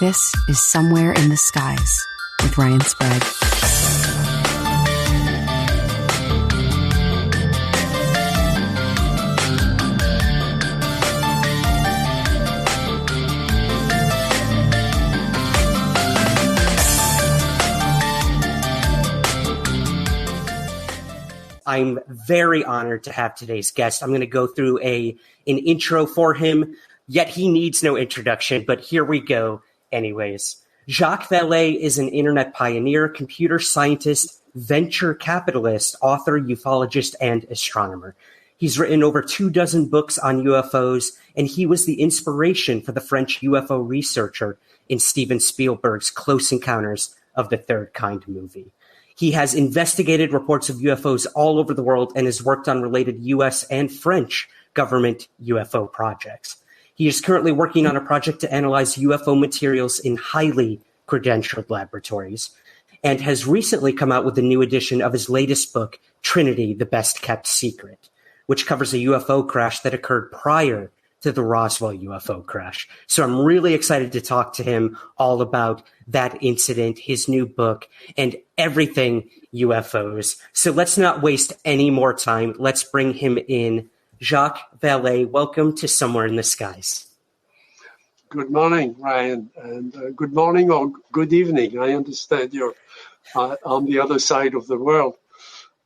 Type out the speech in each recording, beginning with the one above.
This is Somewhere in the Skies with Ryan Sprague. I'm very honored to have today's guest. I'm going to go through an intro for him, yet he needs no introduction, but here we go anyways. Jacques Vallée is an internet pioneer, computer scientist, venture capitalist, author, ufologist, and astronomer. He's written over 24 books on UFOs, and he was the inspiration for the French UFO researcher in Steven Spielberg's Close Encounters of the Third Kind movie. He has investigated reports of UFOs all over the world and has worked on related U.S. and French government UFO projects. He is currently working on a project to analyze UFO materials in highly credentialed laboratories and has recently come out with a new edition of his latest book, Trinity, the Best Kept Secret, which covers a UFO crash that occurred prior to the Roswell UFO crash. So I'm really excited to talk to him all about that incident, his new book, and everything UFOs. So let's not waste any more time. Let's bring him in. Jacques Vallée, welcome to Somewhere in the Skies. Good morning, Ryan, and good morning or good evening. I understand you're on the other side of the world.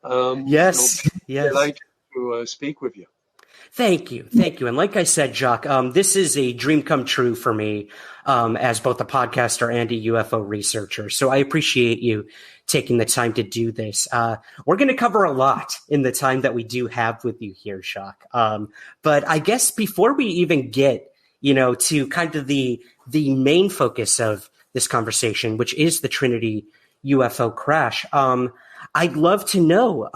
Yes. I'd like to speak with you. Thank you. And like I said, Jacques, this is a dream come true for me as both a podcaster and a UFO researcher. So I appreciate you taking the time to do this. We're going to cover a lot in the time that we do have with you here, Jacques. But I guess before we even get, to kind of the main focus of this conversation, which is the Trinity UFO crash, I'd love to know,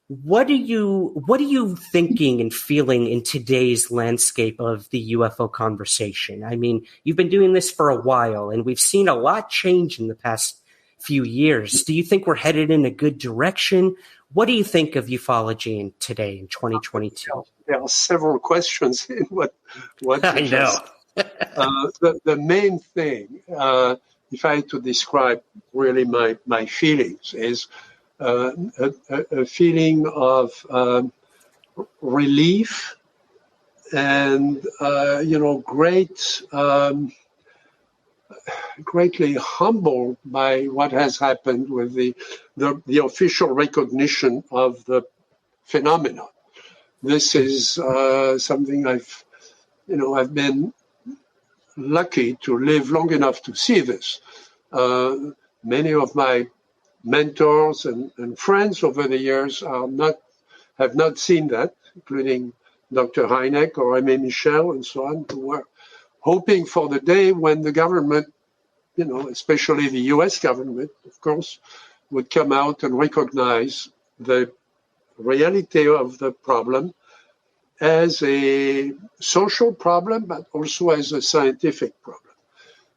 what are you thinking and feeling in today's landscape of the UFO conversation? I mean, you've been doing this for a while, and we've seen a lot change in the past few years. Do you think we're headed in a good direction? What do you think of ufology in 2022? There are several questions in what I know. The main thing, if I had to describe really my feelings, is a feeling of relief and greatly humbled by what has happened with the official recognition of the phenomenon. This is something I've been lucky to live long enough to see this. Many of my mentors and friends over the years have not seen that, including Dr. Hynek or Aimé Michel and so on, who were hoping for the day when the government, especially the U.S. government, of course, would come out and recognize the reality of the problem as a social problem, but also as a scientific problem.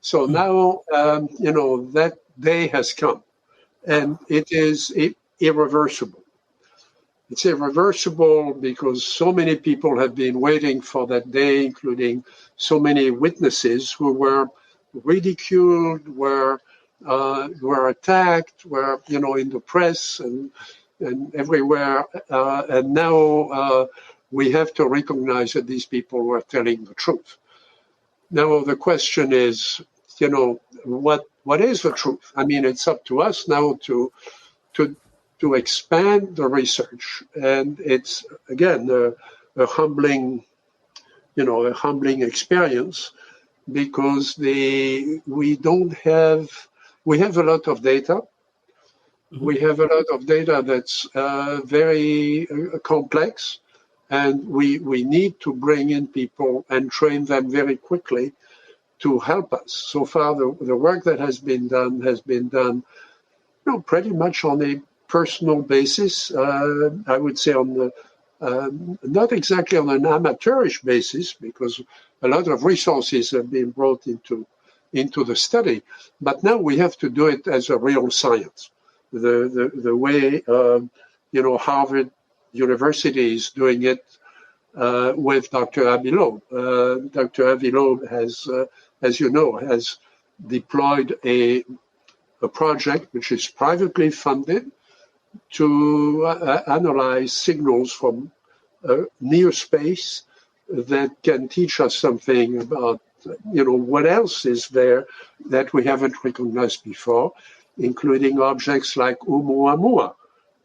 So now, that day has come. And it is irreversible. It's irreversible because so many people have been waiting for that day, including so many witnesses who were ridiculed, were attacked, were in the press and everywhere. And now we have to recognize that these people were telling the truth. Now the question is, what is the truth? I mean, it's up to us now to expand the research, and it's again a humbling experience because we have a lot of data. We have a lot of data that's very complex, and we need to bring in people and train them very quickly to help us. So far, the work that has been done pretty much on a personal basis. I would say on not exactly on an amateurish basis, because a lot of resources have been brought into the study. But now we have to do it as a real science. The way Harvard University is doing it with Dr. Bigelow. Dr. Bigelow has deployed a project which is privately funded to analyze signals from near space that can teach us something about, what else is there that we haven't recognized before, including objects like Oumuamua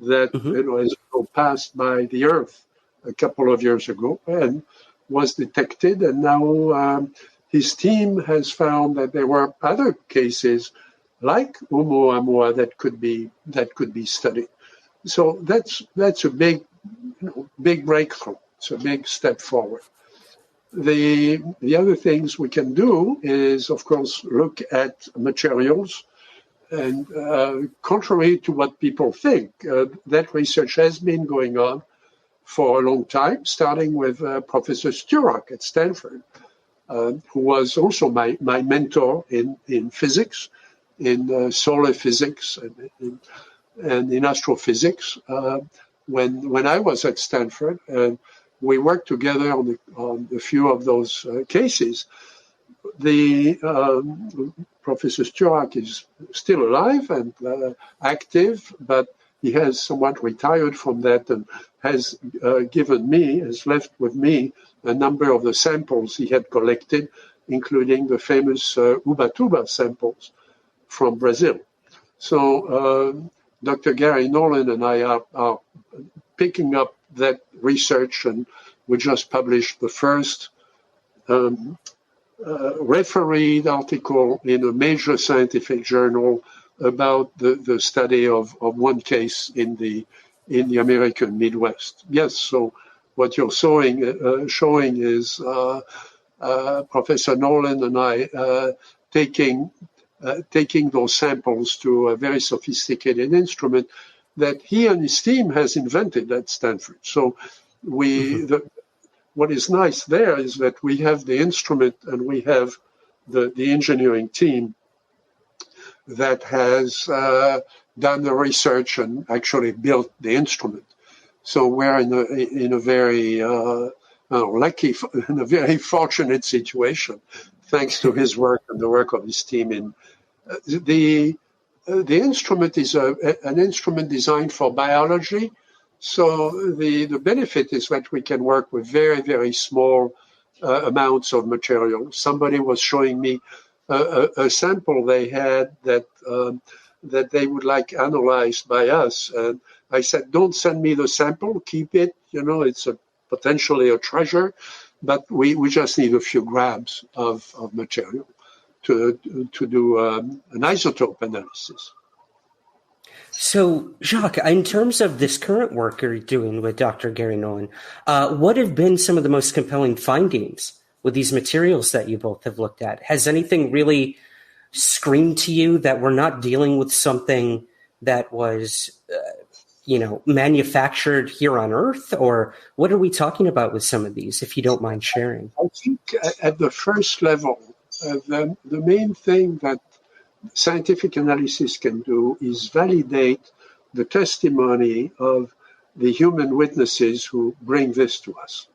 that, has passed by the Earth a couple of years ago and was detected. And now his team has found that there were other cases like Oumuamua that could be studied. So that's a big breakthrough. It's a big step forward. The other things we can do is, of course, look at materials. And contrary to what people think, that research has been going on for a long time, starting with Professor Sturak at Stanford, who was also my mentor in physics, in solar physics and in astrophysics when I was at Stanford. And we worked together on a few of those cases. The Professor Sturak is still alive and active, but he has somewhat retired from that and has left with me a number of the samples he had collected, including the famous Ubatuba samples from Brazil. So Dr. Gary Nolan and I are picking up that research, and we just published the first refereed article in a major scientific journal about the study of one case in the American Midwest. Yes, so what you're showing is Professor Nolan and I taking those samples to a very sophisticated instrument that he and his team has invented at Stanford. So what is nice there is that we have the instrument and we have the engineering team that has done the research and actually built the instrument. So we're in a very lucky, in a very fortunate situation, thanks to his work and the work of his team. In the instrument is an instrument designed for biology. So the benefit is that we can work with very, very small amounts of material. Somebody was showing me a sample they had that they would like analyzed by us. And I said, don't send me the sample, keep it. It's potentially a treasure, but we just need a few grams of material to do an isotope analysis. So, Jacques, in terms of this current work you're doing with Dr. Gary Nolan, what have been some of the most compelling findings with these materials that you both have looked at? Has anything really screamed to you that we're not dealing with something that was, manufactured here on Earth? Or what are we talking about with some of these, if you don't mind sharing? I think at the first level, the main thing that scientific analysis can do is validate the testimony of the human witnesses who bring this to us.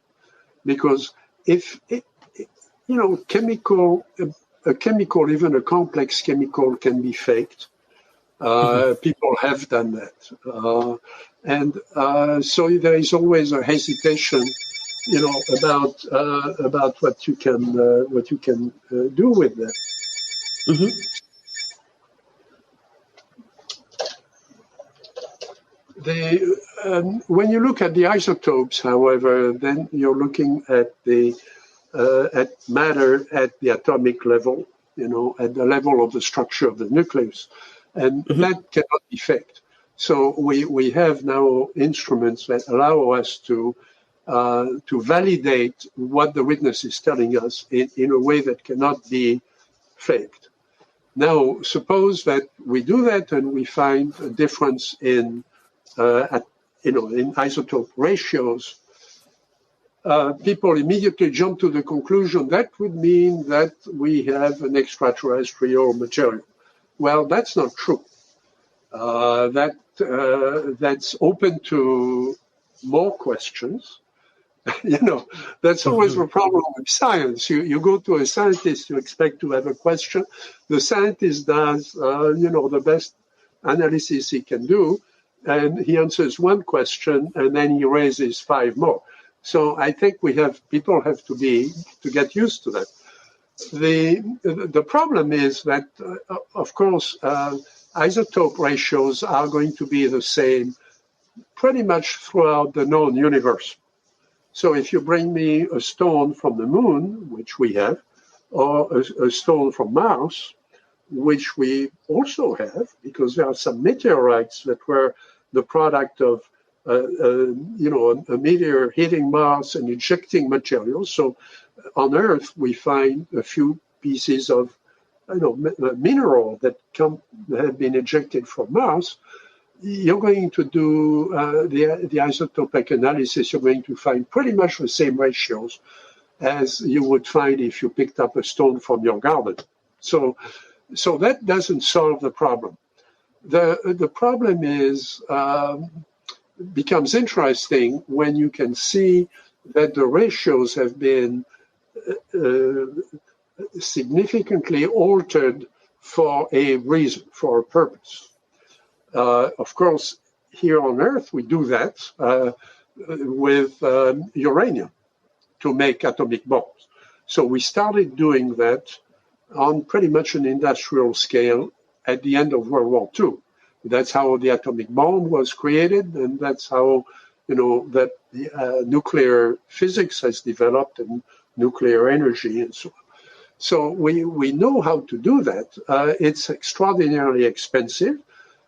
Because if, a chemical, even a complex chemical, can be faked. People have done that. So there is always a hesitation, about what you can do with that. Mm-hmm. When you look at the isotopes, however, then you're looking at at matter at the atomic level, at the level of the structure of the nucleus, and that cannot be faked. So we have now instruments that allow us to validate what the witness is telling us in a way that cannot be faked. Now, suppose that we do that and we find a difference in isotope ratios. People immediately jump to the conclusion that would mean that we have an extraterrestrial material. Well, that's not true. That's open to more questions. That's always the problem with science. You go to a scientist, you expect to have a question. The scientist does, the best analysis he can do, and he answers one question, and then he raises 5 more. So I think people have to get used to that. The problem is that, of course, isotope ratios are going to be the same pretty much throughout the known universe. So if you bring me a stone from the moon, which we have, or a stone from Mars, which we also have, because there are some meteorites that were the product of a meteor hitting Mars and ejecting materials. So on Earth, we find a few pieces of mineral that have been ejected from Mars. You're going to do the isotopic analysis. You're going to find pretty much the same ratios as you would find if you picked up a stone from your garden. So that doesn't solve the problem. The problem becomes interesting when you can see that the ratios have been significantly altered for a reason, for a purpose. Of course, here on Earth, we do that with uranium to make atomic bombs. So we started doing that on pretty much an industrial scale at the end of World War II. That's how the atomic bomb was created, and that's how, that nuclear physics has developed and nuclear energy and so on. So we know how to do that. It's extraordinarily expensive,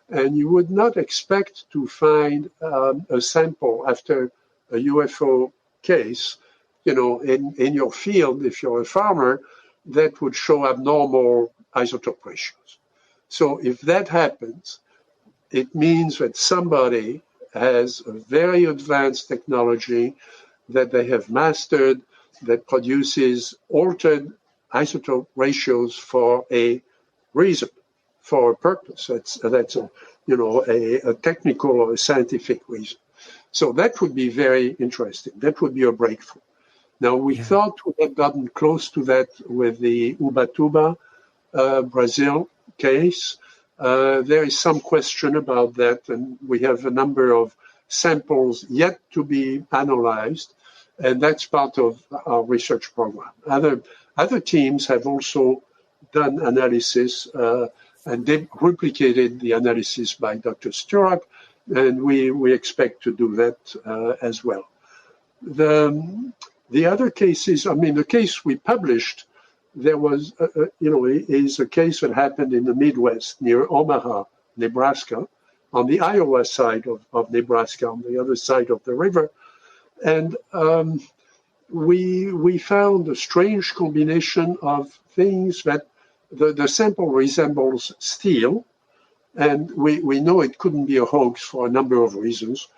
and you would not expect to find a sample after a UFO case, in your field, if you're a farmer, that would show abnormal isotope ratios. So if that happens, it means that somebody has a very advanced technology that they have mastered that produces altered isotope ratios for a reason, for a purpose. That's a technical or a scientific reason. So that would be very interesting. That would be a breakthrough. Now, we thought we had gotten close to that with the Ubatuba, Brazil case. There is some question about that, and we have a number of samples yet to be analyzed, and that's part of our research program. Other teams have also done analysis, and they replicated the analysis by Dr. Sturak, and we expect to do that as well. The other cases, the case we published, there was, is a case that happened in the Midwest near Omaha, Nebraska, on the Iowa side of Nebraska, on the other side of the river. And we found a strange combination of things that the sample resembles steel, and we know it couldn't be a hoax for a number of reasons.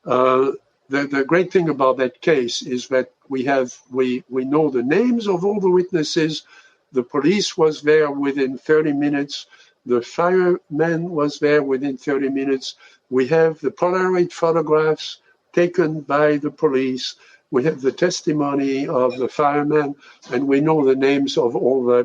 The great thing about that case is that we know the names of all the witnesses. The police was there within 30 minutes. The fireman was there within 30 minutes. We have the Polaroid photographs taken by the police. We have the testimony of the fireman, and we know the names of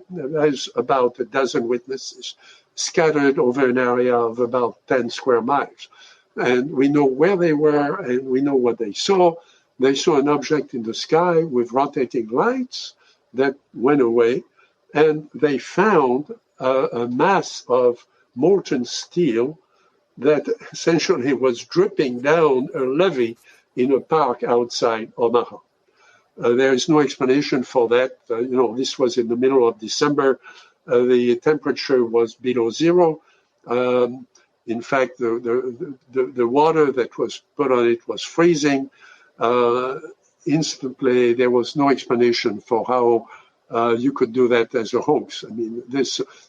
there's about a dozen witnesses scattered over an area of about 10 square miles. And we know where they were, and we know what they saw. They saw an object in the sky with rotating lights that went away, and they found a mass of molten steel that essentially was dripping down a levee in a park outside Omaha. There is no explanation for that. This was in the middle of December. The temperature was below zero. In fact, the water that was put on it was freezing. Instantly, there was no explanation for how you could do that as a hoax.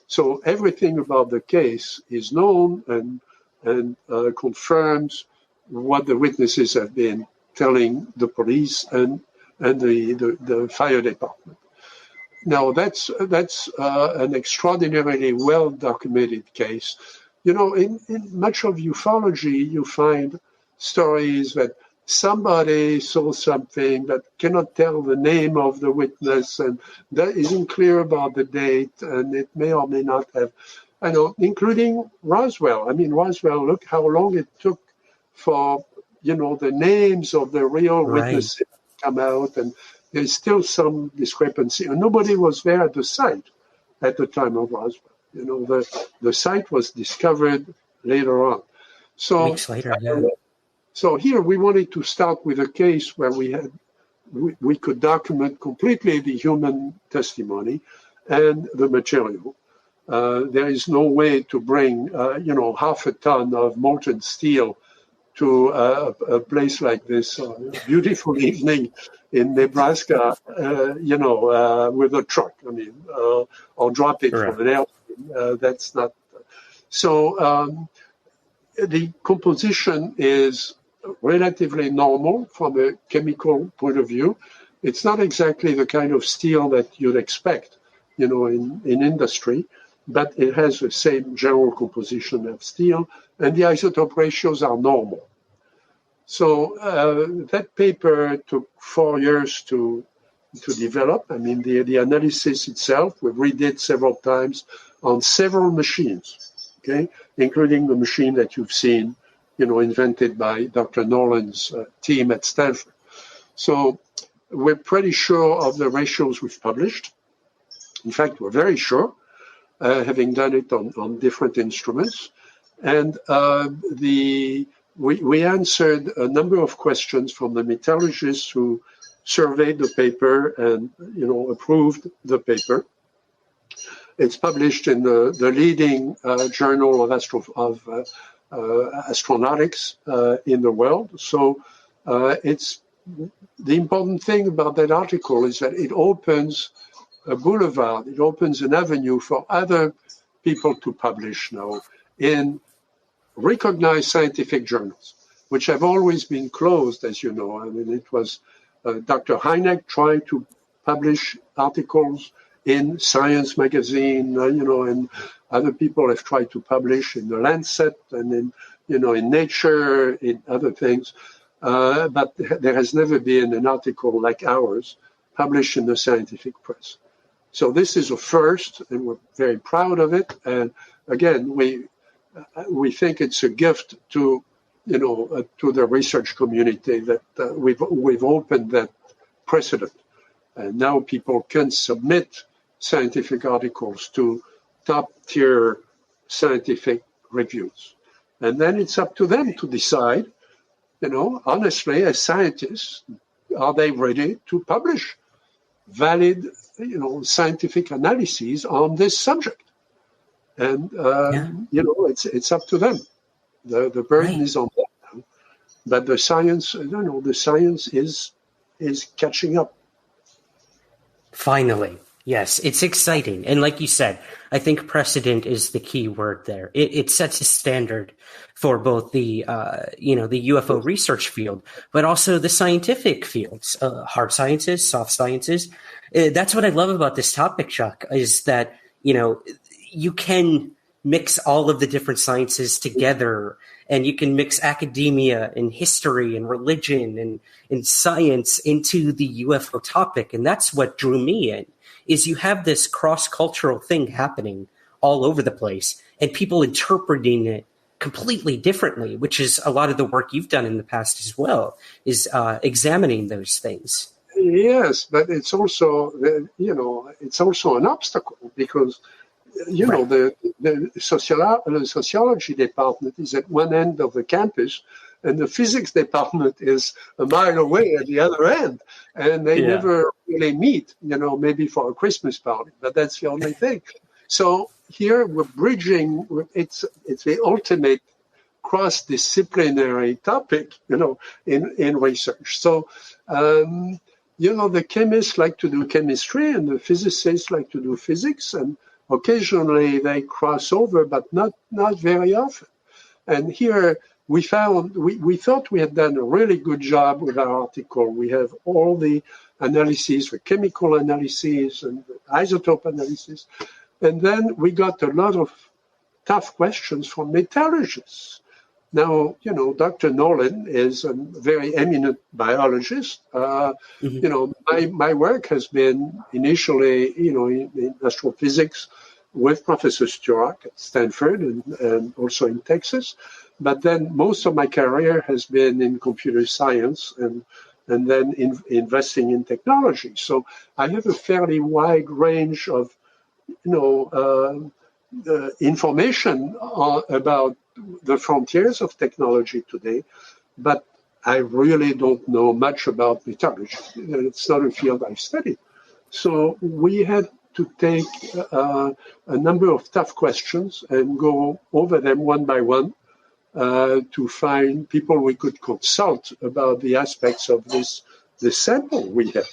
So everything about the case is known and confirms what the witnesses have been telling the police and the fire department. Now, that's an extraordinarily well-documented case. In much of ufology, you find stories that somebody saw something but cannot tell the name of the witness, and that isn't clear about the date, and it may or may not have, including Roswell. I mean, Roswell, look how long it took for, the names of the real witnesses to come out, and there's still some discrepancy. And nobody was there at the site at the time of Roswell. The site was discovered later on. So, weeks later, yeah. So here we wanted to start with a case where we could document completely the human testimony and the material. There is no way to bring, half a ton of molten steel to a place like this on a beautiful evening in Nebraska, with a truck. I mean, or drop it from an airplane. That's not. So the composition is relatively normal from a chemical point of view. It's not exactly the kind of steel that you'd expect, in industry, but it has the same general composition of steel, and the isotope ratios are normal. So that paper took 4 years to develop. I mean, the analysis itself, we redid several times on several machines, okay, including the machine that you've seen, invented by Dr. Nolan's team at Stanford. So we're pretty sure of the ratios we've published. In fact, we're very sure, having done it on different instruments. And we answered a number of questions from the metallurgists who surveyed the paper and, approved the paper. It's published in the leading journal of astronautics in the world. So it's the important thing about that article is that it opens a boulevard, it opens an avenue for other people to publish now in recognized scientific journals, which have always been closed, as you know. I mean, it was Dr. Hynek trying to publish articles in Science magazine, and other people have tried to publish in the Lancet and in Nature, in other things. But there has never been an article like ours published in the scientific press. So this is a first, and we're very proud of it. And again, we think it's a gift to the research community that we've opened that precedent, and now people can submit scientific articles to top-tier scientific reviews, and then it's up to them to decide. Honestly, as scientists, are they ready to publish valid, scientific analyses on this subject? And it's up to them. The burden is on them now. But the science, the science is catching up. Finally, yes, it's exciting, and like you said, I think precedent is the key word there. It sets a standard for both the the UFO research field, but also the scientific fields, hard sciences, soft sciences. That's what I love about this topic, Jacques, is that you can mix all of the different sciences together, and you can mix academia and history and religion and science into the UFO topic. And that's what drew me in, is you have this cross-cultural thing happening all over the place and people interpreting it completely differently, which is a lot of the work you've done in the past as well, is examining those things. Yes, but it's also, it's also an obstacle because the sociology department is at one end of the campus, and the physics department is a mile away at the other end, and they never really meet. Maybe for a Christmas party, but that's the only thing. So here we're bridging. It's the ultimate cross-disciplinary topic, in research. So. The chemists like to do chemistry and the physicists like to do physics, and occasionally they cross over, but not very often. And here we found, we thought we had done a really good job with our article. We have all the analyses, the chemical analyses and the isotope analysis. And then we got a lot of tough questions from metallurgists Now, Dr. Nolan is a very eminent biologist. My work has been initially, in astrophysics with Professor Stewart at Stanford and also in Texas. But then most of my career has been in computer science and then investing in technology. So I have a fairly wide range of, information about the frontiers of technology today, but I really don't know much about metallurgy. It's not a field I've studied. So we had to take a number of tough questions and go over them one by one to find people we could consult about the aspects of this sample we had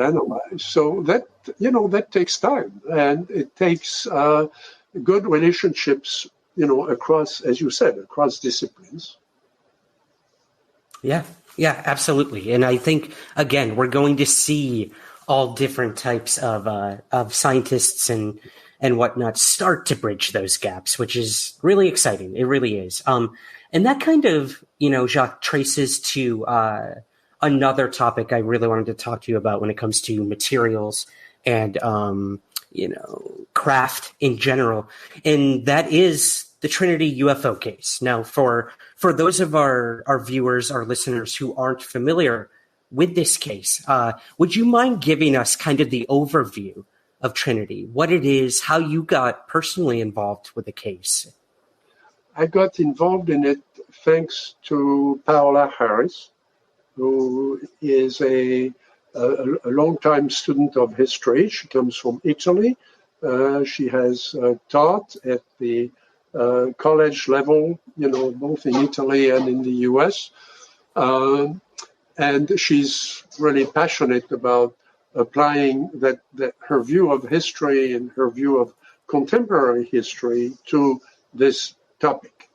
analyzed. So that takes time, and it takes good relationships, across, as you said, across disciplines. Yeah, absolutely. And I think, again, we're going to see all different types of scientists and whatnot start to bridge those gaps, which is really exciting. It really is. And that kind of, Jacques, traces to another topic I really wanted to talk to you about when it comes to materials and, craft in general. And that is the Trinity UFO case. Now, for those of our viewers, our listeners who aren't familiar with this case, would you mind giving us kind of the overview of Trinity, what it is, how you got personally involved with the case? I got involved in it thanks to Paola Harris, who is a long-time student of history. She comes from Italy. She has taught at the college level, both in Italy and in the US. And she's really passionate about applying that her view of history and her view of contemporary history to this topic.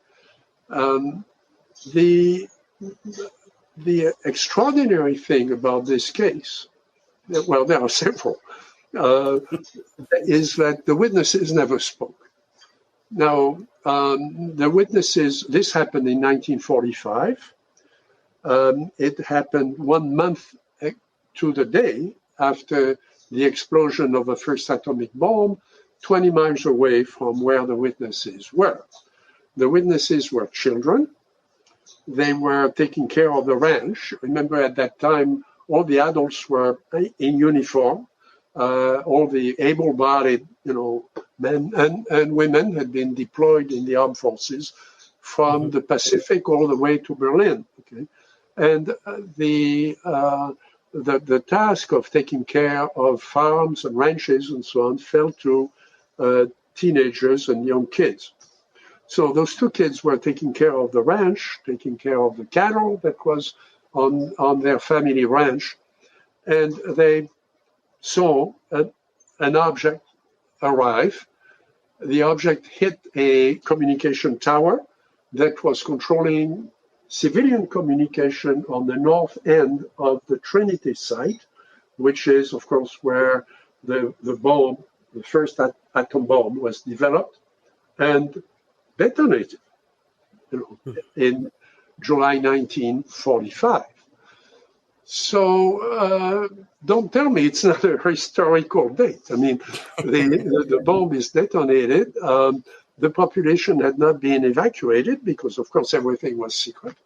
The extraordinary thing about this case, well, there are several, is that the witnesses never spoke. Now, the witnesses, this happened in 1945. It happened 1 month to the day after the explosion of the first atomic bomb, 20 miles away from where the witnesses were. The witnesses were children. They were taking care of the ranch. Remember, at that time, all the adults were in uniform. All the able-bodied, men and women had been deployed in the armed forces from the Pacific all the way to Berlin. Okay? And the task of taking care of farms and ranches and so on fell to teenagers and young kids. So those two kids were taking care of the ranch, taking care of the cattle that was on their family ranch, and they saw an object arrive. The object hit a communication tower that was controlling civilian communication on the north end of the Trinity site, which is, of course, where the bomb, the first atom bomb, was developed and detonated in July 1945. So don't tell me it's not a historical date. I mean, the bomb is detonated. The population had not been evacuated because, of course, everything was secret.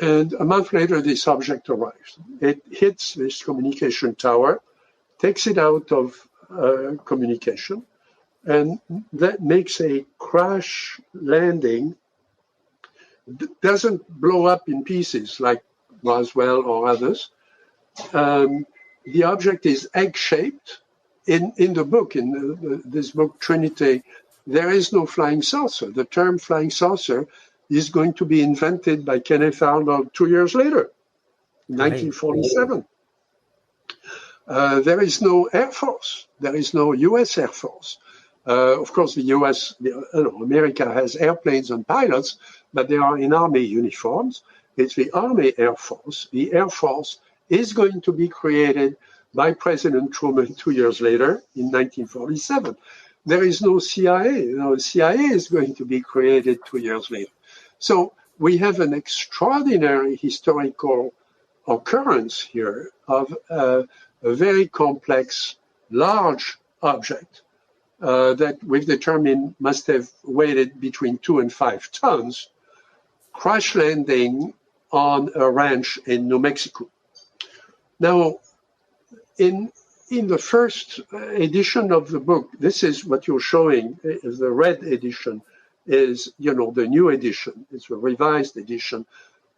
And a month later, this object arrives. It hits this communication tower, takes it out of communication, and that makes a crash landing. Doesn't blow up in pieces like Roswell or others. The object is egg-shaped. In the book, this book, Trinity, there is no flying saucer. The term flying saucer is going to be invented by Kenneth Arnold 2 years later, 1947. There is no Air Force. There is no U.S. Air Force. Of course, the U.S., America has airplanes and pilots, but they are in Army uniforms. It's the Army Air Force. The Air Force is going to be created by President Truman 2 years later in 1947. there is no CIA. CIA is going to be created 2 years later. So we have an extraordinary historical occurrence here of a very complex, large object that we've determined must have weighed between 2 and 5 tons, crash landing on a ranch in New Mexico. Now, in the first edition of the book, this is what you're showing. The red edition is, the new edition. It's a revised edition,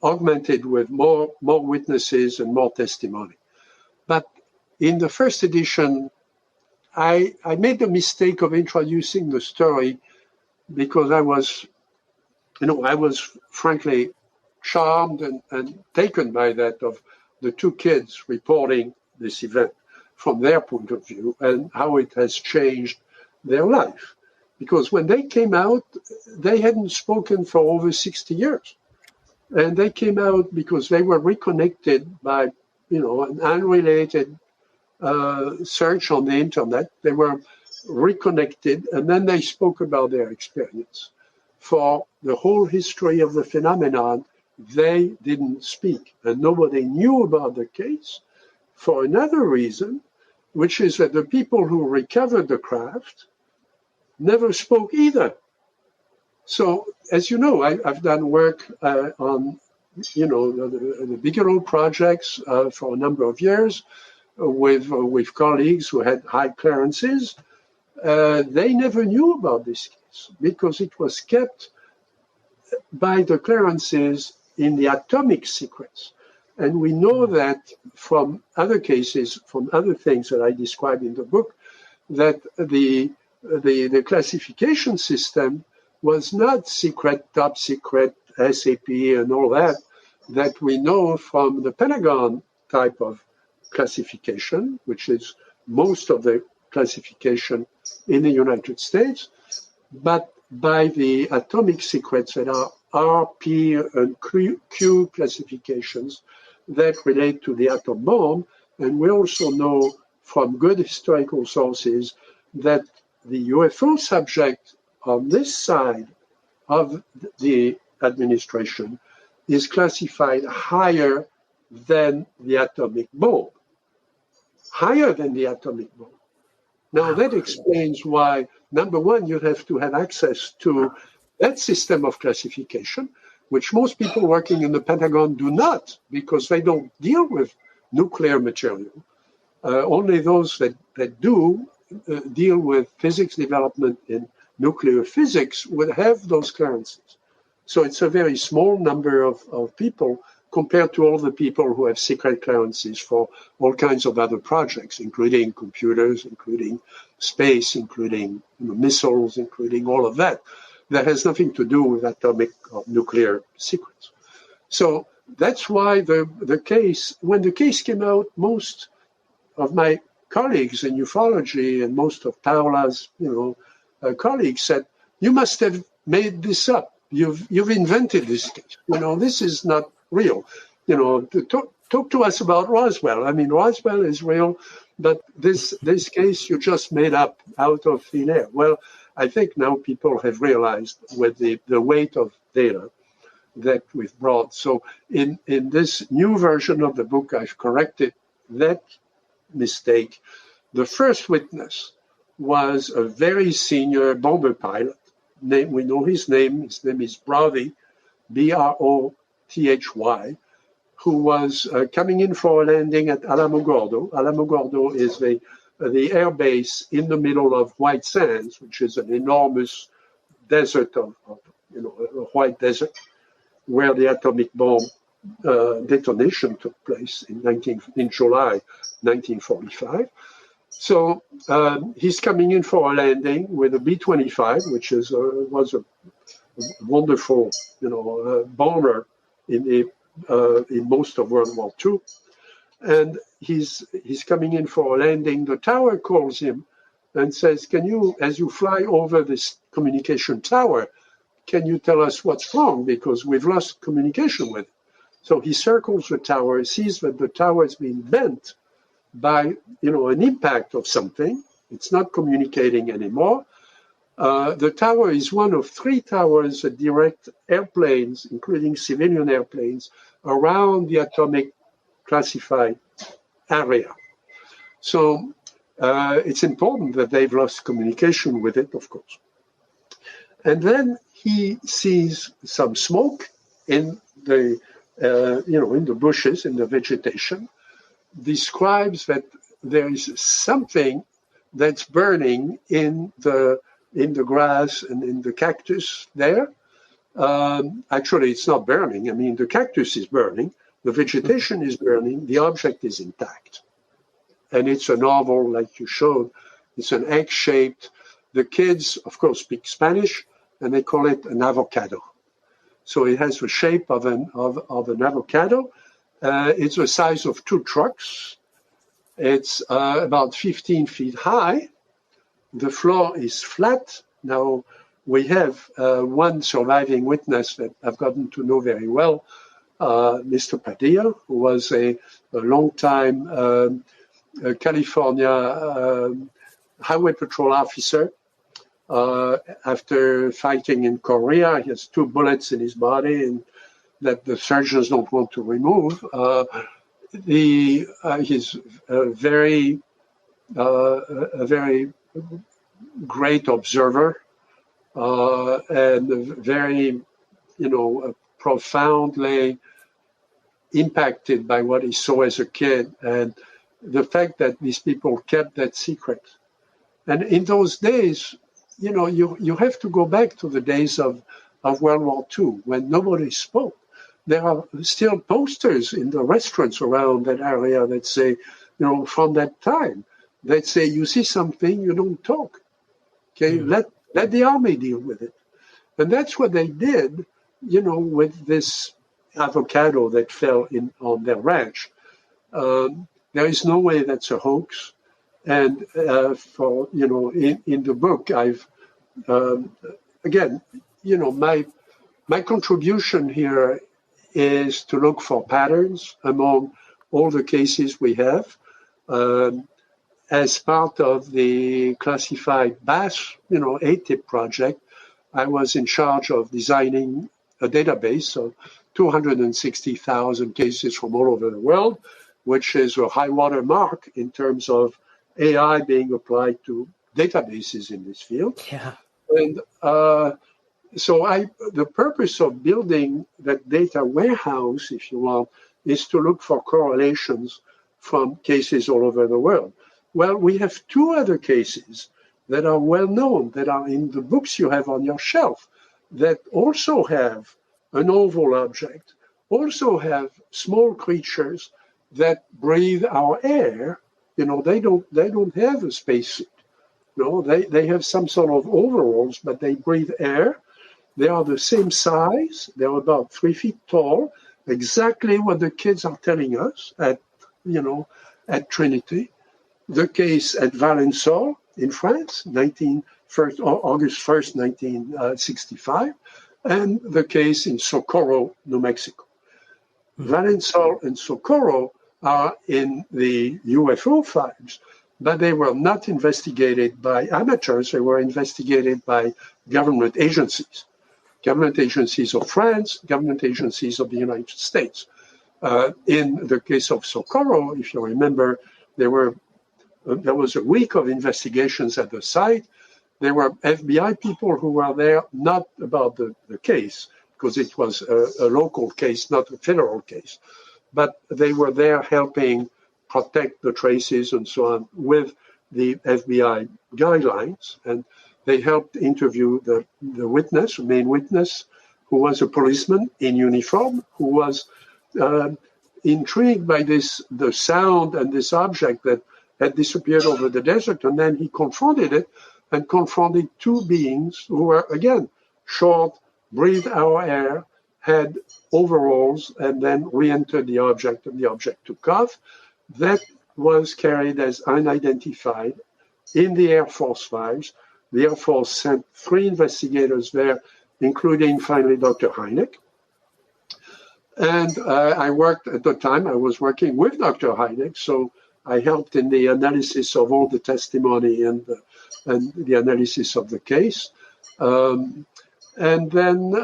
augmented with more witnesses and more testimony. But in the first edition, I made the mistake of introducing the story because I was frankly charmed and taken by that of the 2 kids reporting this event from their point of view and how it has changed their life. Because when they came out, they hadn't spoken for over 60 years. And they came out because they were reconnected by, an unrelated search on the internet. They were reconnected, and then they spoke about their experience. For the whole history of the phenomenon, they didn't speak, and nobody knew about the case for another reason, which is that the people who recovered the craft never spoke either. So, as you know, I've done work on, the Bigelow projects for a number of years with colleagues who had high clearances. They never knew about this case because it was kept by the clearances in the atomic secrets. And we know that from other cases, from other things that I describe in the book, that the classification system was not secret, top secret, SAP, and all that we know from the Pentagon type of classification, which is most of the classification in the United States, but by the atomic secrets that are R, P, and Q classifications that relate to the atom bomb. And we also know from good historical sources that the UFO subject on this side of the administration is classified higher than the atomic bomb. Higher than the atomic bomb. Now that explains why, number one, you have to have access to that system of classification, which most people working in the Pentagon do not, because they don't deal with nuclear material. Only those that do deal with physics development in nuclear physics would have those clearances. So it's a very small number of people compared to all the people who have secret clearances for all kinds of other projects, including computers, including space, including missiles, including all of that. That has nothing to do with atomic or nuclear secrets. So that's why the case, when the case came out, most of my colleagues in ufology and most of Paola's, colleagues said, "You must have made this up. You've invented this case. This is not real. Talk to us about Roswell. I mean, Roswell is real, but this case you just made up out of thin air." Well, I think now people have realized with the weight of data that we've brought. So in this new version of the book, I've corrected that mistake. The first witness was a very senior bomber pilot. We know his name. His name is Brothy, Brothy, who was coming in for a landing at Alamogordo. Alamogordo is the air base in the middle of White Sands, which is an enormous desert a white desert, where the atomic bomb detonation took place in July 1945. So he's coming in for a landing with a B-25, which was a wonderful, bomber in most of World War II. And he's coming in for a landing. The tower calls him and says, "Can you, as you fly over this communication tower, can you tell us what's wrong? Because we've lost communication with it." So he circles the tower, sees that the tower is being bent by, an impact of something. It's not communicating anymore. The tower is one of 3 towers that direct airplanes, including civilian airplanes, around the atomic classified area. So it's important that they've lost communication with it, of course. And then he sees some smoke in the, in the bushes, in the vegetation, describes that there is something that's burning in the grass and in the cactus there. Actually, it's not burning. I mean, the cactus is burning, the vegetation is burning, the object is intact. And it's an oval, like you showed. It's an egg-shaped. The kids, of course, speak Spanish, and they call it an avocado. So it has the shape of an avocado. It's the size of 2 trucks. It's about 15 feet high. The floor is flat. Now, we have one surviving witness that I've gotten to know very well, Mr. Padilla, who was a long-time California highway patrol officer. After fighting in Korea, he has 2 bullets in his body and that the surgeons don't want to remove. He's a very great observer and very, profoundly impacted by what he saw as a kid and the fact that these people kept that secret. And in those days, you have to go back to the days of World War II when nobody spoke. There are still posters in the restaurants around that area that say, from that time, that say, you see something, you don't talk. Okay, let the army deal with it. And that's what they did, with this avocado that fell on their ranch. There is no way that's a hoax. And in the book, I've again, my contribution here is to look for patterns among all the cases we have. As part of the classified BAS, AATIP project, I was in charge of designing a database of 260,000 cases from all over the world, which is a high water mark in terms of AI being applied to databases in this field. Yeah. And so the purpose of building that data warehouse, if you want, is to look for correlations from cases all over the world. Well, we have 2 other cases that are well known, that are in the books you have on your shelf, that also have an oval object, also have small creatures that breathe our air. They don't have a spacesuit. They have some sort of overalls, but they breathe air. They are the same size. They're about 3 feet tall, exactly what the kids are telling us at Trinity. The case at Valençol in France, August 1st, 1965, and the case in Socorro, New Mexico. Valençol and Socorro are in the UFO files, but they were not investigated by amateurs. They were investigated by government agencies of France, government agencies of the United States. In the case of Socorro, if you remember, there was a week of investigations at the site. There were FBI people who were there, not about the case, because it was a local case, not a federal case. But they were there helping protect the traces and so on with the FBI guidelines. And they helped interview the main witness, who was a policeman in uniform, who was intrigued by the sound and this object that had disappeared over the desert. And then he confronted it and confronted 2 beings who were, again, short, breathed our air, had overalls, and then re-entered the object, and the object took off. That was carried as unidentified in the Air Force files. The Air Force sent 3 investigators there, including finally Dr. Hynek. And I was working with Dr. Hynek, so I helped in the analysis of all the testimony and the analysis of the case. And then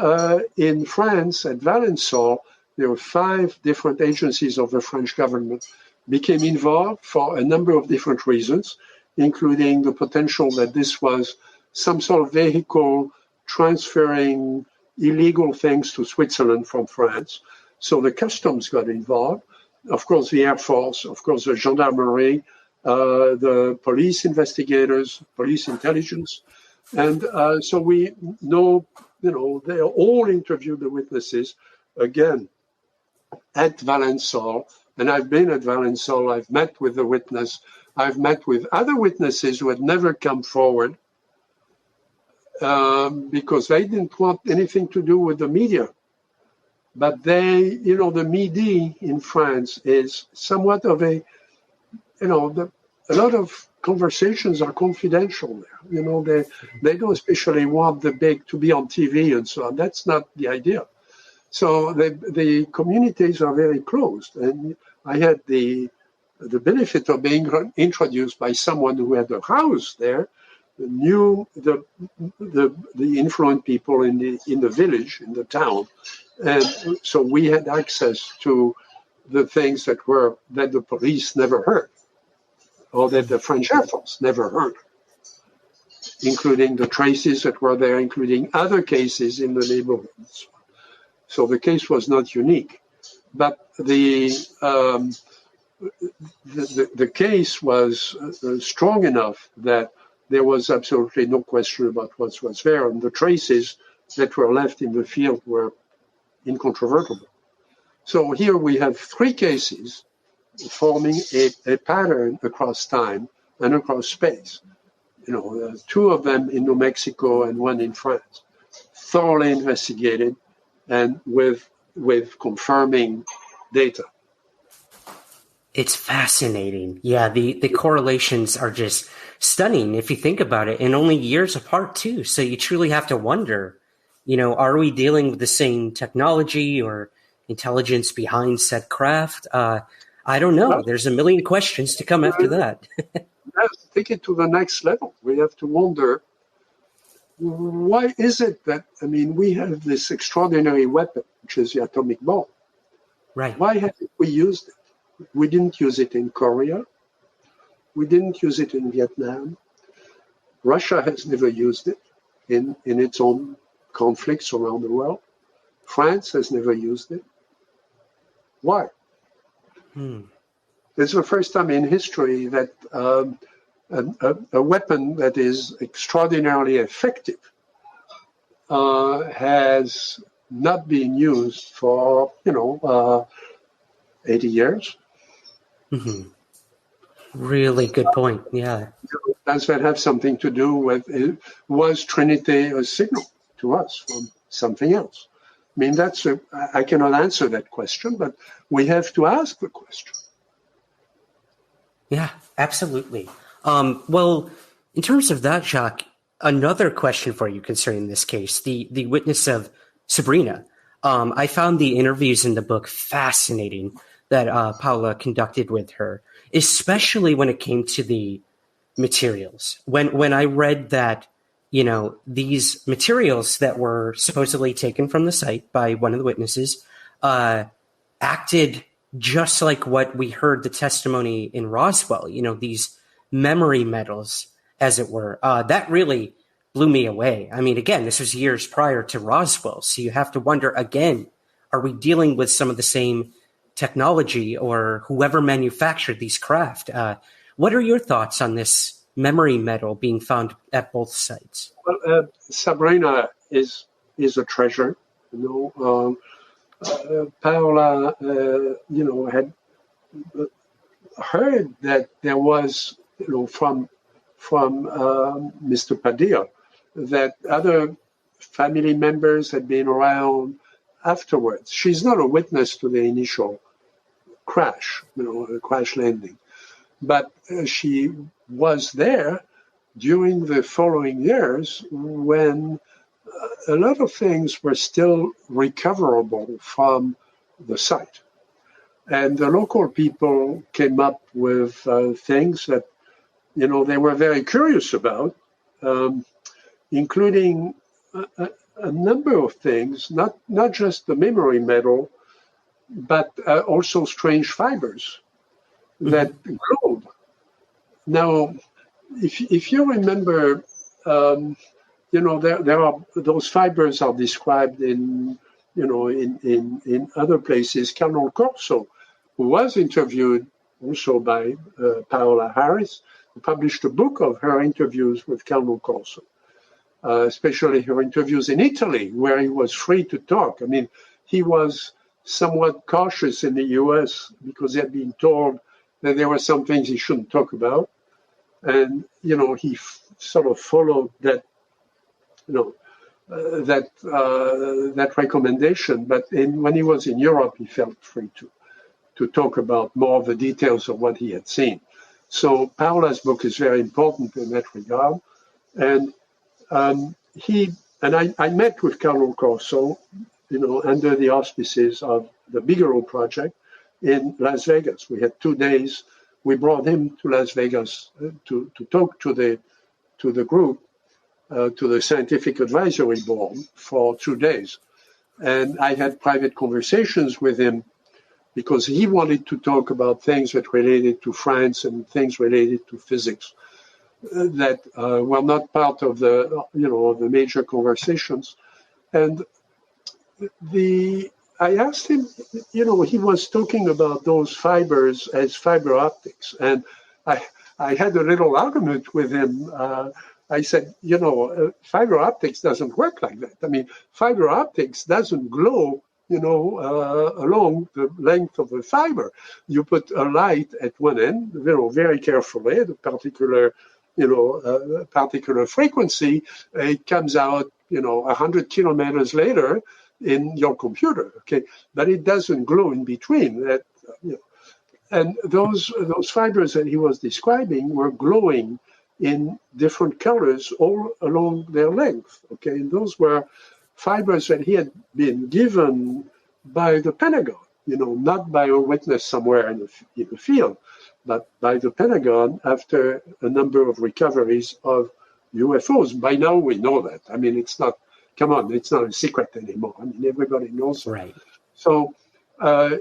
in France, at Valençon, there were 5 different agencies of the French government became involved for a number of different reasons, including the potential that this was some sort of vehicle transferring illegal things to Switzerland from France. So the customs got involved, of course, the Air Force, of course, the gendarmerie, the police investigators, police intelligence. And so we know, they all interviewed the witnesses, again, at Valençon. And I've been at Valençon, I've met with the witness, I've met with other witnesses who had never come forward because they didn't want anything to do with the media. But they, the media in France is somewhat of a, a lot of conversations are confidential there. They don't especially want the big to be on TV and so on. That's not the idea. So the communities are very closed. And I had the benefit of being introduced by someone who had a house there, knew the influential people in the village, in the town. And so we had access to the things that the police never heard, or that the French Air Force never heard, including the traces that were there, including other cases in the neighborhoods. So the case was not unique, but the case was strong enough that there was absolutely no question about what was there, and the traces that were left in the field were incontrovertible. So here we have 3 cases forming a pattern across time and across space. 2 of them in New Mexico and 1 in France, thoroughly investigated and with confirming data. It's fascinating. Yeah, the correlations are just stunning if you think about it, and only years apart too. So you truly have to wonder, are we dealing with the same technology or intelligence behind said craft? I don't know. There's a million questions to come after that. Let's take it to the next level. We have to wonder, why is it that, we have this extraordinary weapon, which is the atomic bomb. Right. Why haven't we used it? We didn't use it in Korea. We didn't use it in Vietnam. Russia has never used it in its own conflicts around the world. France has never used it. Why? It's the first time in history that a weapon that is extraordinarily effective has not been used for, 80 years. Mm-hmm. Really good point. Yeah. Does that have something to do with, was Trinity a signal to us from something else? I cannot answer that question, but we have to ask the question. Yeah, absolutely. Well, in terms of that, Jacques, another question for you concerning this case, the witness of Sabrina. I found the interviews in the book fascinating that Paula conducted with her, especially when it came to the materials. When I read that, these materials that were supposedly taken from the site by one of the witnesses acted just like what we heard the testimony in Roswell, these memory metals, as it were. That really blew me away. Again, this was years prior to Roswell. So you have to wonder, again, are we dealing with some of the same technology or whoever manufactured these craft? What are your thoughts on this memory metal being found at both sites? Well, Sabrina is a treasure. Paola, had heard that there was, from Mr. Padilla, that other family members had been around afterwards. She's not a witness to the initial crash, the crash landing, but she was there during the following years when a lot of things were still recoverable from the site. And the local people came up with things that, they were very curious about, including a number of things, not just the memory metal, but also strange fibers that glowed. Now, if you remember, there are those fibers are described in other places. Colonel Corso, who was interviewed also by Paola Harris, who published a book of her interviews with Colonel Corso, especially her interviews in Italy, where he was free to talk. I mean, he was somewhat cautious in the U.S. because he had been told that there were some things he shouldn't talk about. And, he sort of followed that, that recommendation. But when he was in Europe, he felt free to talk about more of the details of what he had seen. So Paola's book is very important in that regard. And I met with Colonel Corso, under the auspices of the Bigelow Project in Las Vegas. We had 2 days. We brought him to Las Vegas to talk to the group, to the Scientific Advisory Board for 2 days. And I had private conversations with him because he wanted to talk about things that related to France and things related to physics that were not part of the major conversations. And I asked him, he was talking about those fibers as fiber optics. And I had a little argument with him. I said, fiber optics doesn't work like that. I mean, fiber optics doesn't glow, along the length of the fiber. You put a light at one end, very carefully, at a particular frequency. It comes out, 100 kilometers later in your computer, okay? But it doesn't glow in between. And those fibers that he was describing were glowing in different colors all along their length, okay? And those were fibers that he had been given by the Pentagon, not by a witness somewhere in the field, but by the Pentagon after a number of recoveries of UFOs. By now we know that. I mean, it's not a secret anymore. I mean, everybody knows. Right. So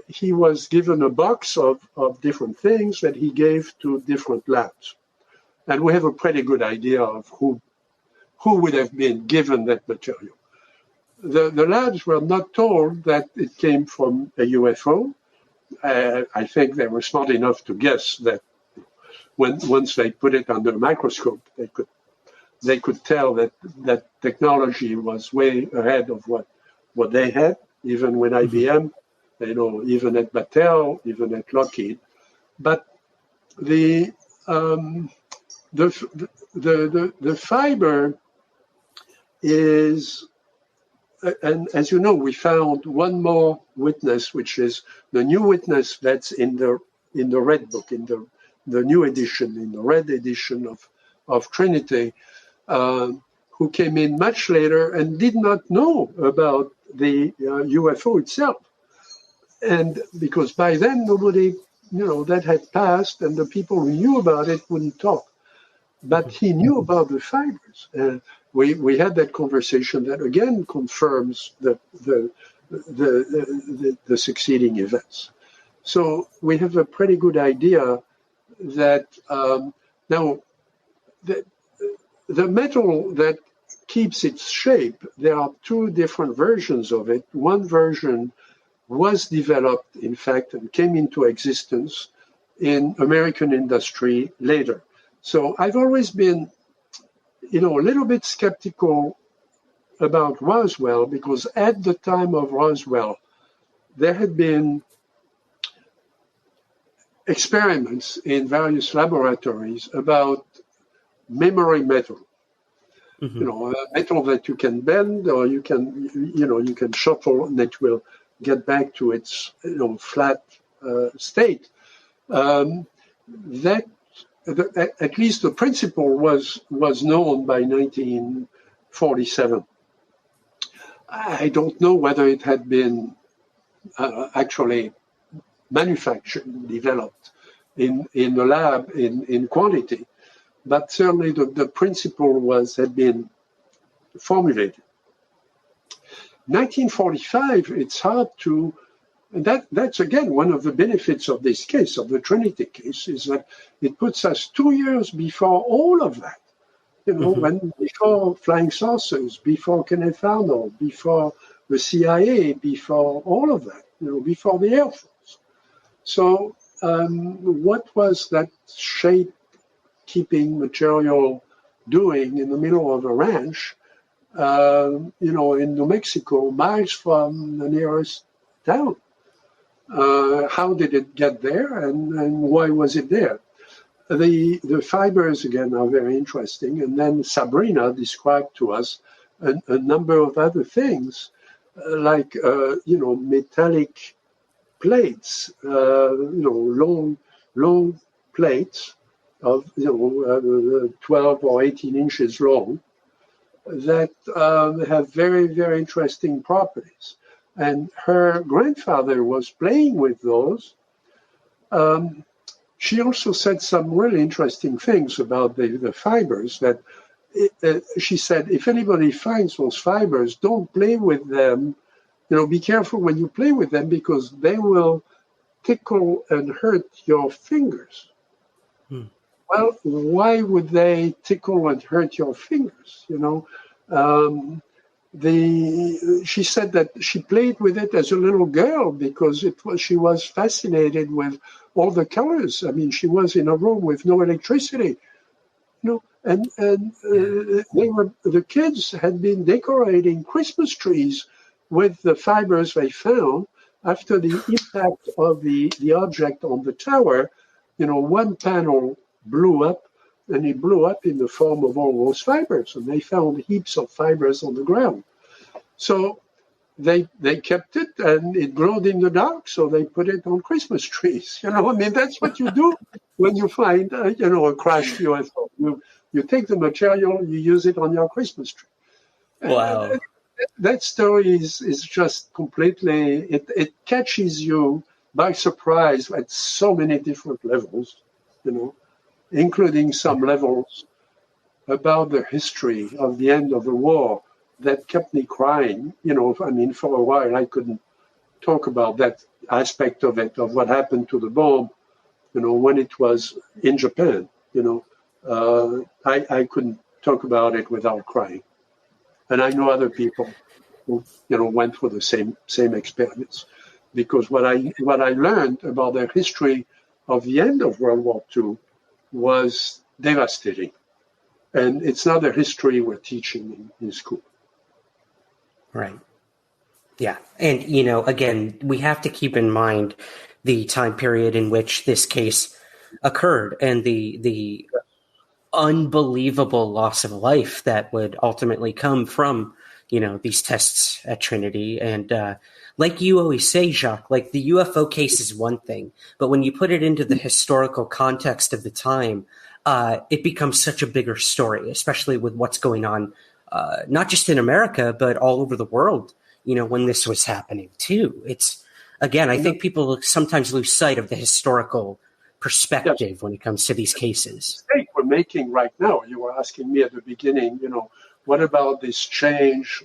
he was given a box of different things that he gave to different labs. And we have a pretty good idea of who would have been given that material. The labs were not told that it came from a UFO. I think they were smart enough to guess that once they put it under a microscope, they could tell that technology was way ahead of what they had, even with IBM, even at Mattel, even at Lockheed. But the fiber is, and as you know, we found one more witness, which is the new witness that's in the red book, in the new edition, in the red edition of Trinity, who came in much later and did not know about the UFO itself. And because by then nobody, that had passed, and the people who knew about it wouldn't talk. But he knew about the fibers. We had that conversation that again confirms the succeeding events. So we have a pretty good idea that now the metal that keeps its shape, there are 2 different versions of it. One version was developed, in fact, and came into existence in American industry later. So I've always been, a little bit skeptical about Roswell, because at the time of Roswell, there had been experiments in various laboratories about memory metal. Metal that you can bend, or you can shuffle, and it will get back to its flat state. That at least the principle was known by 1947. I don't know whether it had been actually manufactured, developed in the lab in quantity, but certainly the principle had been formulated. 1945, it's hard to, and that's again one of the benefits of this case, of the Trinity case, is that it puts us 2 years before all of that. Before flying saucers, before Kenneth Arnold, before the CIA, before all of that, before the Air Force. So what was that shape-keeping material doing in the middle of a ranch, in New Mexico, miles from the nearest town? How did it get there, and why was it there? The fibers, again, are very interesting. And then Sabrina described to us a number of other things, like, metallic plates, long plates of, 12 or 18 inches long that have very, very interesting properties. And her grandfather was playing with those. She also said some really interesting things about the fibers, that she said, if anybody finds those fibers, don't play with them. Be careful when you play with them, because they will tickle and hurt your fingers. Well, why would they tickle and hurt your fingers? She said that she played with it as a little girl because she was fascinated with all the colors. I mean, she was in a room with no electricity, and the kids had been decorating Christmas trees with the fibers they found after the impact of the object on the tower. One panel blew up, and it blew up in the form of all those fibers, and they found heaps of fibers on the ground. So they kept it, and it glowed in the dark, so they put it on Christmas trees. That's what you do when you find, a crashed UFO. You take the material, you use it on your Christmas tree. Wow. That story is just completely, it catches you by surprise at so many different levels, including some levels about the history of the end of the war that kept me crying. For a while I couldn't talk about that aspect of it, of what happened to the bomb, when it was in Japan. I couldn't talk about it without crying. And I know other people who, went through the same experience, because what I learned about their history of the end of World War II was devastating. And it's not a history we're teaching in school. Right. Yeah. And, again, we have to keep in mind the time period in which this case occurred and the unbelievable loss of life that would ultimately come from, these tests at Trinity. And like you always say, Jacques, like the UFO case is one thing, but when you put it into the historical context of the time, it becomes such a bigger story, especially with what's going on, not just in America, but all over the world, when this was happening too. It's, again, I think people sometimes lose sight of the historical perspective when it comes to these cases. The mistake we're making right now, you were asking me at the beginning, what about this change,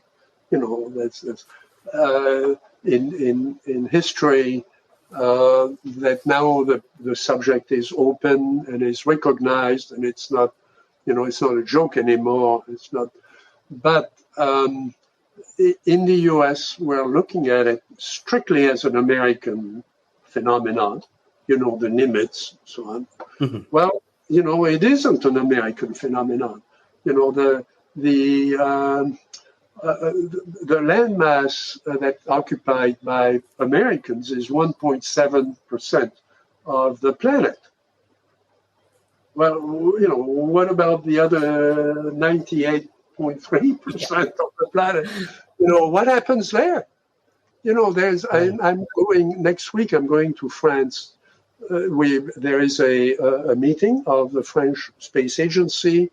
that's in history, that now the subject is open and is recognized, and it's not, it's not a joke anymore. It's not, but in the U.S., we're looking at it strictly as an American phenomenon, the Nimitz, so on. Mm-hmm. Well, it isn't an American phenomenon. The landmass that's occupied by Americans is 1.7% of the planet. Well, what about the other 98.3% of the planet? What happens there? I'm going next week. I'm going to France. There is a meeting of the French Space Agency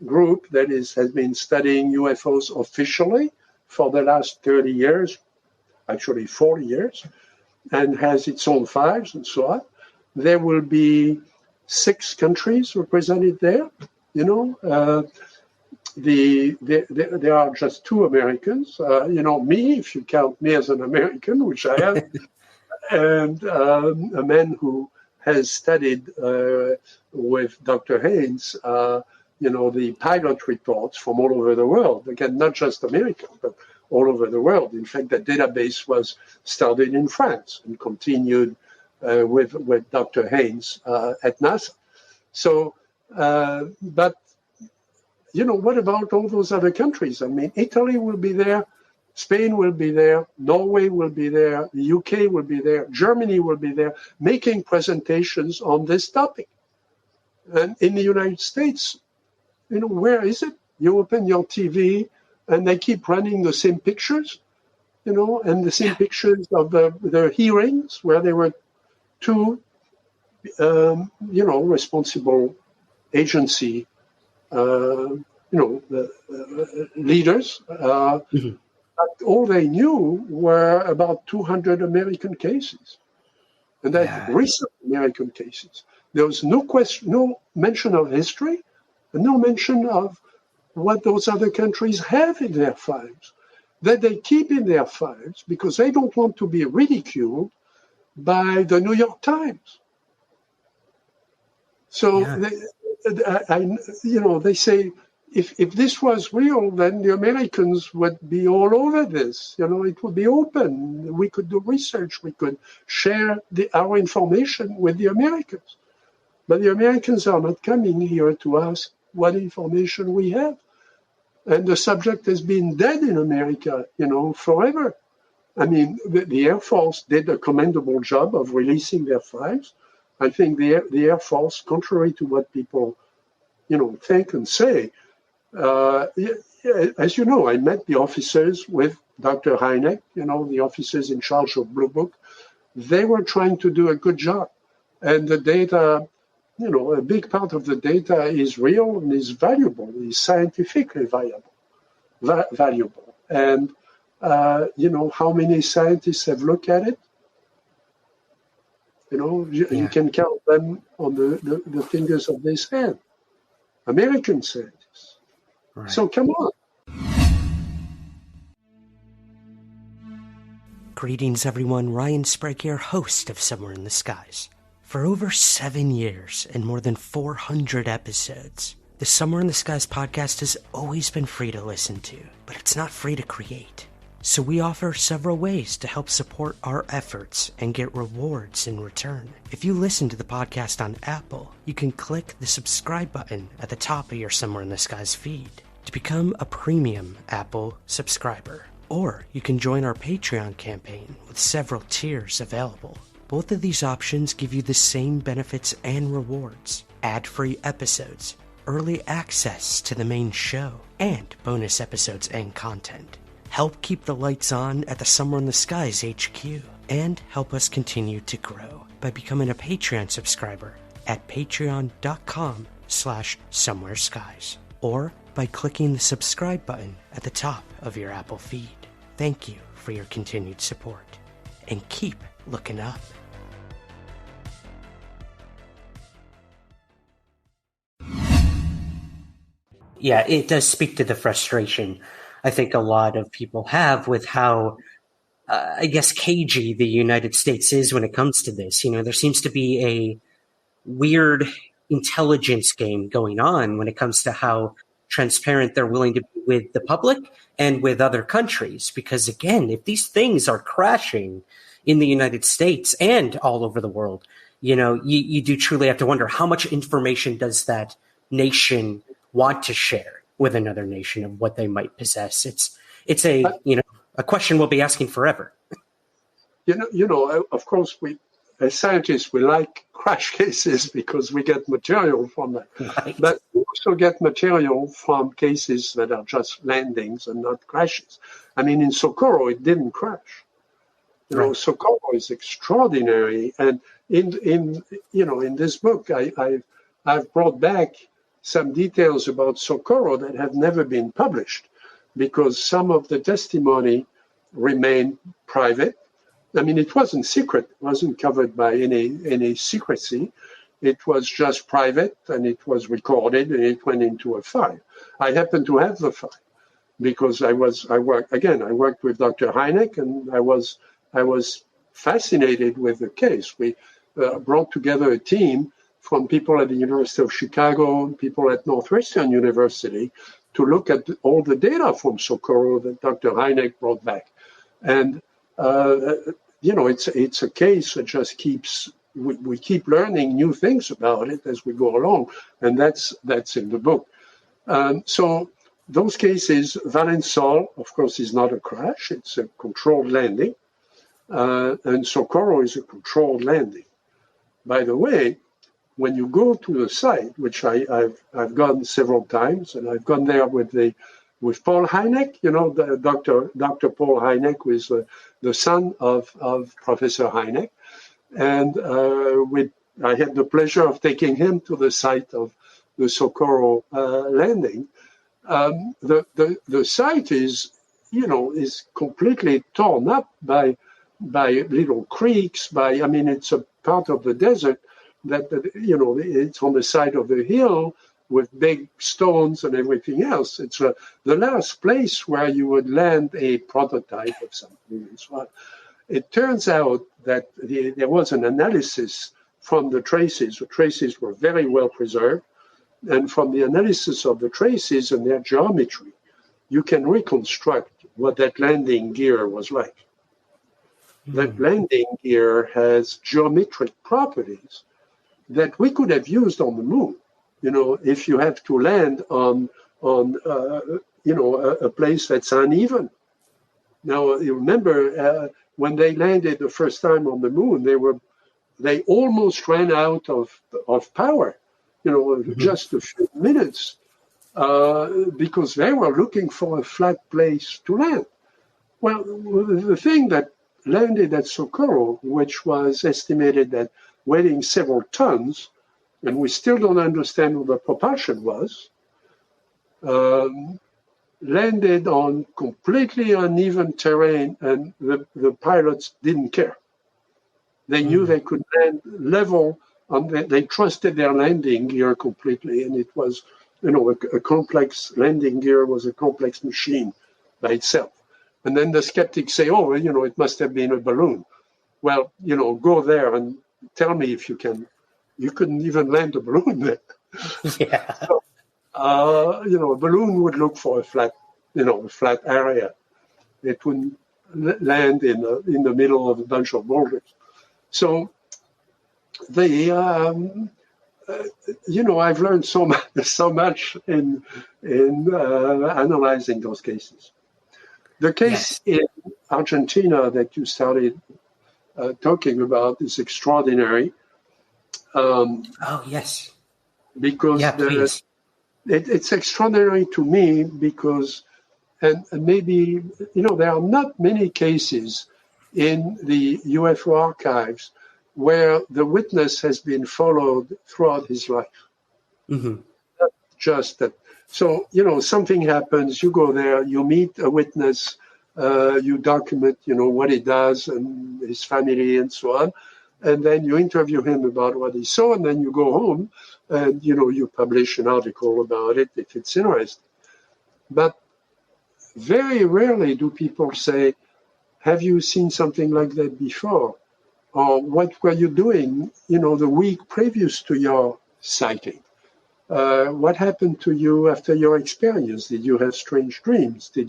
group that has been studying UFOs officially for the last 30 years, actually 40 years, and has its own files and so on. There will be 6 countries represented there, there are just two Americans. Me, if you count me as an American, which I am, and a man who has studied with Dr. Haynes, the pilot reports from all over the world. Again, not just America, but all over the world. In fact, the database was started in France and continued with Dr. Haynes at NASA. So, but, what about all those other countries? I mean, Italy will be there, Spain will be there, Norway will be there, the UK will be there, Germany will be there, making presentations on this topic. And in the United States, where is it? You open your TV and they keep running the same pictures, and the same pictures of the hearings where there were two, responsible agency, leaders. But all they knew were about 200 American cases, and that recent American cases. There was no mention of history, and no mention of what those other countries have in their files, that they keep in their files because they don't want to be ridiculed by the New York Times. So they say, if this was real, then the Americans would be all over this. It would be open. We could do research. We could share our information with the Americans. But the Americans are not coming here to ask what information we have. And the subject has been dead in America, forever. I mean, the Air Force did a commendable job of releasing their files. I think the Air Force, contrary to what people, think and say, as you know, I met the officers with Dr. Hynek, the officers in charge of Blue Book. They were trying to do a good job. And the data, a big part of the data is real and is valuable, is scientifically valuable. And, how many scientists have looked at it? You can count them on the fingers of this hand. American scientists. Right. So come on. Greetings, everyone. Ryan Sprague here, host of Somewhere in the Skies. For over 7 years and more than 400 episodes, the Somewhere in the Skies podcast has always been free to listen to, but it's not free to create. So we offer several ways to help support our efforts and get rewards in return. If you listen to the podcast on Apple, you can click the subscribe button at the top of your Somewhere in the Skies feed to become a premium Apple subscriber. Or you can join our Patreon campaign with several tiers available. Both of these options give you the same benefits and rewards: ad-free episodes, early access to the main show, and bonus episodes and content. Help keep the lights on at the Somewhere in the Skies HQ, and help us continue to grow by becoming a Patreon subscriber at patreon.com/somewhereskies, or by clicking the subscribe button at the top of your Apple feed. Thank you for your continued support, and keep looking up. Yeah, it does speak to the frustration I think a lot of people have with how, cagey the United States is when it comes to this. There seems to be a weird intelligence game going on when it comes to how transparent they're willing to be with the public and with other countries. Because, again, if these things are crashing in the United States and all over the world, you do truly have to wonder how much information does that nation want to share with another nation of what they might possess. It's a question we'll be asking forever. Of course, we as scientists we like crash cases because we get material from them. Right. But we also get material from cases that are just landings and not crashes. I mean, in Socorro, it didn't crash. Socorro is extraordinary, and in this book, I've brought back some details about Socorro that have never been published because some of the testimony remained private. I mean, it wasn't secret. It wasn't covered by any secrecy. It was just private, and it was recorded, and it went into a file. I happen to have the file because I worked with Dr. Hynek, and I was fascinated with the case. We brought together a team from people at the University of Chicago, people at Northwestern University, to look at all the data from Socorro that Dr. Hynek brought back. And, it's a case that just we keep learning new things about it as we go along, and that's in the book. So those cases, Valençol, of course, is not a crash, it's a controlled landing, and Socorro is a controlled landing. By the way, when you go to the site, which I've gone several times, and I've gone there with Paul Hynek, Dr. Paul Hynek, who is the son of Professor Hynek, and I had the pleasure of taking him to the site of the Socorro landing. The site is completely torn up by little creeks. It's a part of the desert that it's on the side of the hill with big stones and everything else. It's the last place where you would land a prototype of something and so on. It turns out that there was an analysis from the traces. The traces were very well preserved. And from the analysis of the traces and their geometry, you can reconstruct what that landing gear was like. Mm-hmm. That landing gear has geometric properties that we could have used on the moon. If you have to land on a place that's uneven. Now, you remember when they landed the first time on the moon, they almost ran out of power. Mm-hmm. Just a few minutes, because they were looking for a flat place to land. Well, the thing that landed at Socorro, which was estimated at weighing several tons, and we still don't understand what the propulsion was, landed on completely uneven terrain, and the pilots didn't care. They knew they could land level. They trusted their landing gear completely, and it was, a complex landing gear was a complex machine by itself. And then the skeptics say, it must have been a balloon. Well, go there and tell me if you can. You couldn't even land a balloon there. Yeah. So, a balloon would look for a flat area. It wouldn't land in the middle of a bunch of boulders. So, I've learned so much in analyzing those cases. The case in Argentina that you started talking about is extraordinary. Yes. Because it's extraordinary to me because, and maybe, there are not many cases in the UFO archives where the witness has been followed throughout his life. Mm-hmm. Not just that. So, something happens, you go there, you meet a witness, you document, what he does and his family and so on. And then you interview him about what he saw, and then you go home and, you publish an article about it if it's interesting. But very rarely do people say, have you seen something like that before? Or what were you doing, the week previous to your sighting? What happened to you after your experience? Did you have strange dreams? Did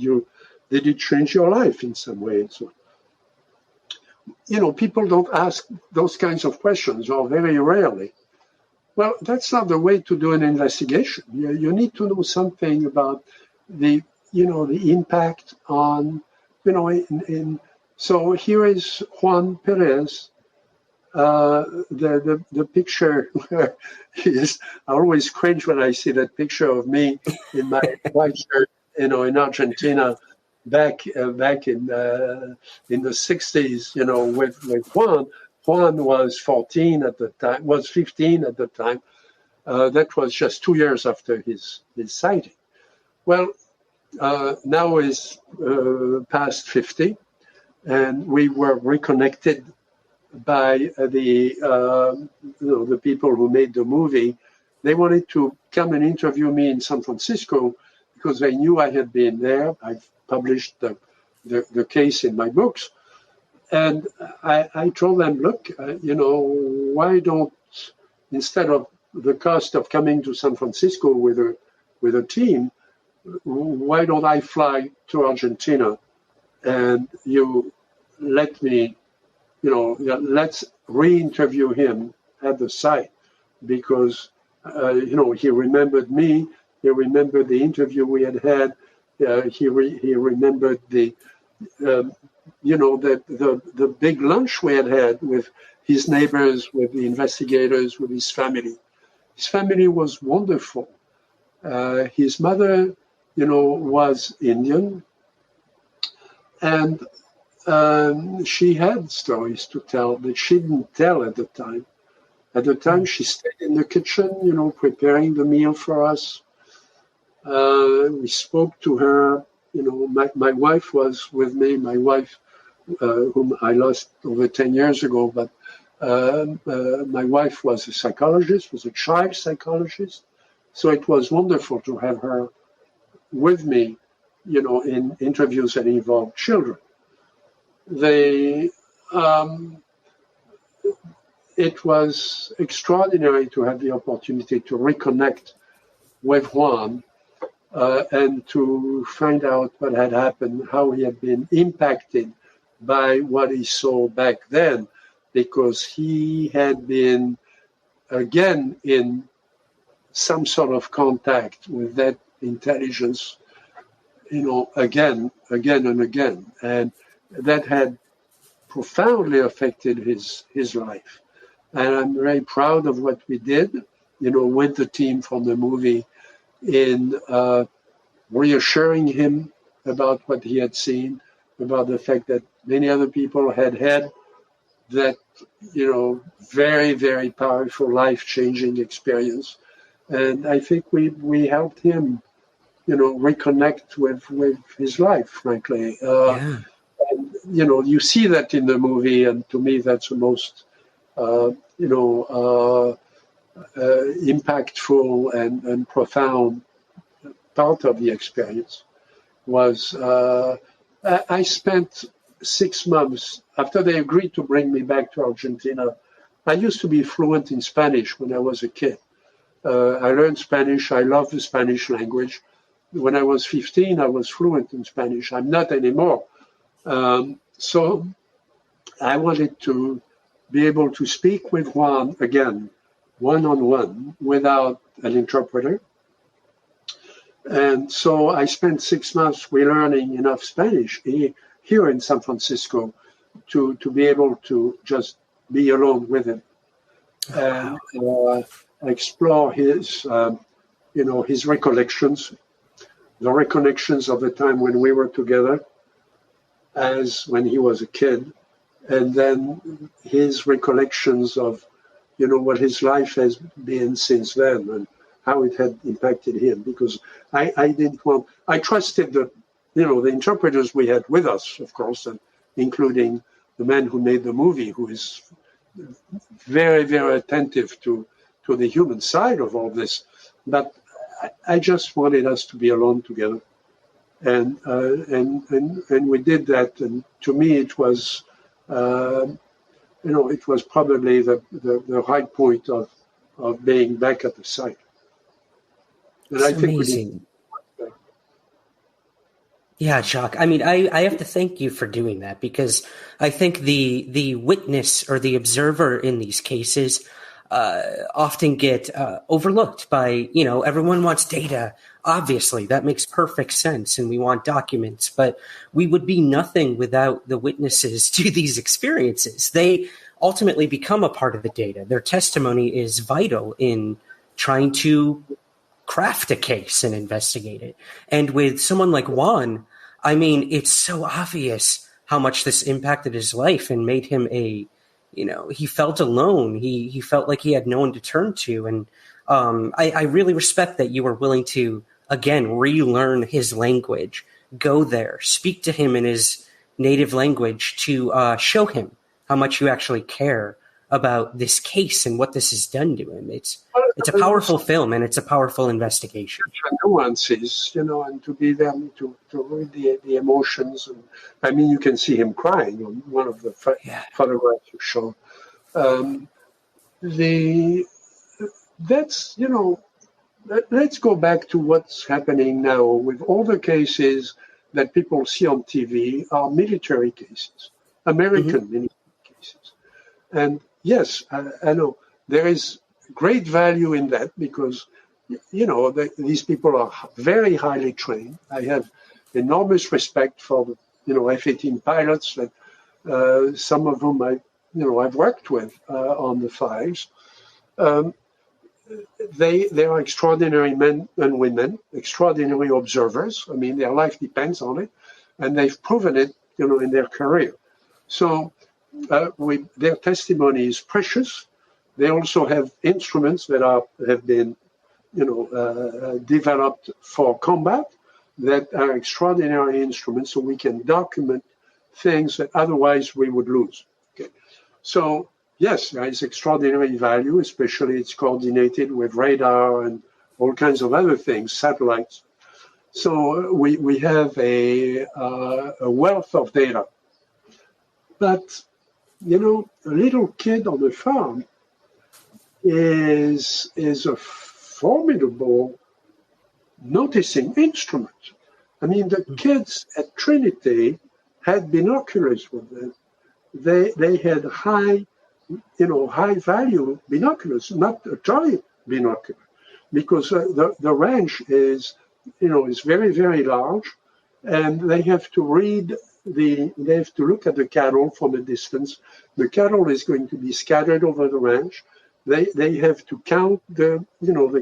it change your life in some way? And so on. People don't ask those kinds of questions, or very rarely. Well, that's not the way to do an investigation. You need to know something about the impact on, So here is Juan Perez. The picture where I always cringe when I see that picture of me in my white shirt, in Argentina, back in the 60s, with Juan. Juan was 15 at the time. That was just 2 years after his sighting. Well, now is past 50, and we were reconnected by the people who made the movie. They wanted to come and interview me in San Francisco, because they knew I had been there. I've published the case in my books. And I told them, look, why don't, instead of the cost of coming to San Francisco with a team, why don't I fly to Argentina and you let me, let's re-interview him at the site, because, he remembered me, he remembered the interview we had, he remembered the big lunch we had with his neighbors, with the investigators, with his family. His family was wonderful. His mother, was Indian, and she had stories to tell that she didn't tell at the time. At the time, she stayed in the kitchen, preparing the meal for us. We spoke to her. My wife was with me. My wife, whom I lost over 10 years ago, but my wife was a psychologist, was a child psychologist. So it was wonderful to have her with me, in interviews that involved children. It was extraordinary to have the opportunity to reconnect with Juan and to find out what had happened, how he had been impacted by what he saw back then, because he had been, again, in some sort of contact with that intelligence, again and again. And that had profoundly affected his life. And I'm very proud of what we did, with the team from the movie, in reassuring him about what he had seen, about the fact that many other people had that, very, very powerful, life-changing experience. And I think we helped him, reconnect with his life, frankly. Yeah. And, you see that in the movie, and to me, that's the most, impactful and profound part of the experience. Was I spent 6 months after they agreed to bring me back to Argentina. I used to be fluent in Spanish when I was a kid. I learned Spanish. I love the Spanish language. When I was 15, I was fluent in Spanish. I'm not anymore. So I wanted to be able to speak with Juan again, one-on-one, without an interpreter. And so I spent 6 months relearning enough Spanish here in San Francisco to be able to just be alone with him and explore his recollections, the recollections of the time when we were together, as when he was a kid, and then his recollections of, what his life has been since then and how it had impacted him. Because I trusted the interpreters we had with us, of course, and including the man who made the movie, who is very, very attentive to the human side of all this. But I just wanted us to be alone together. And we did that. And to me, it was, it was probably the high point of being back at the site. And it's amazing. Yeah, Jacques. I mean, I have to thank you for doing that, because I think the witness or the observer in these cases often get overlooked by, everyone wants data. Obviously, that makes perfect sense, and we want documents, but we would be nothing without the witnesses to these experiences. They ultimately become a part of the data. Their testimony is vital in trying to craft a case and investigate it. And with someone like Juan, I mean, it's so obvious how much this impacted his life and made him he felt alone. He felt like he had no one to turn to. And I really respect that you were willing to, again, relearn his language, go there, speak to him in his native language to show him how much you actually care about this case and what this has done to him. It's it's a powerful film, and it's a powerful investigation. Nuances, and to be there to read the emotions. And I mean, you can see him crying on one of the photographs you show. Let's go back to what's happening now with all the cases that people see on TV are military cases, American military cases. And yes, I know there is great value in that because, these people are very highly trained. I have enormous respect for the, F-18 pilots that some of whom I've worked with on the files. They are extraordinary men and women, extraordinary observers. I mean, their life depends on it, and they've proven it, in their career. So their testimony is precious. They also have instruments that have been, developed for combat that are extraordinary instruments, so we can document things that otherwise we would lose. Okay, so. Yes, there is extraordinary value, especially it's coordinated with radar and all kinds of other things, satellites. So we have a wealth of data. But, a little kid on the farm is a formidable noticing instrument. I mean, the kids at Trinity had binoculars with them. They had high value binoculars, not a toy binocular, because the range is very, very large, and they have to look at the cattle from a distance. The cattle is going to be scattered over the ranch. They have to count the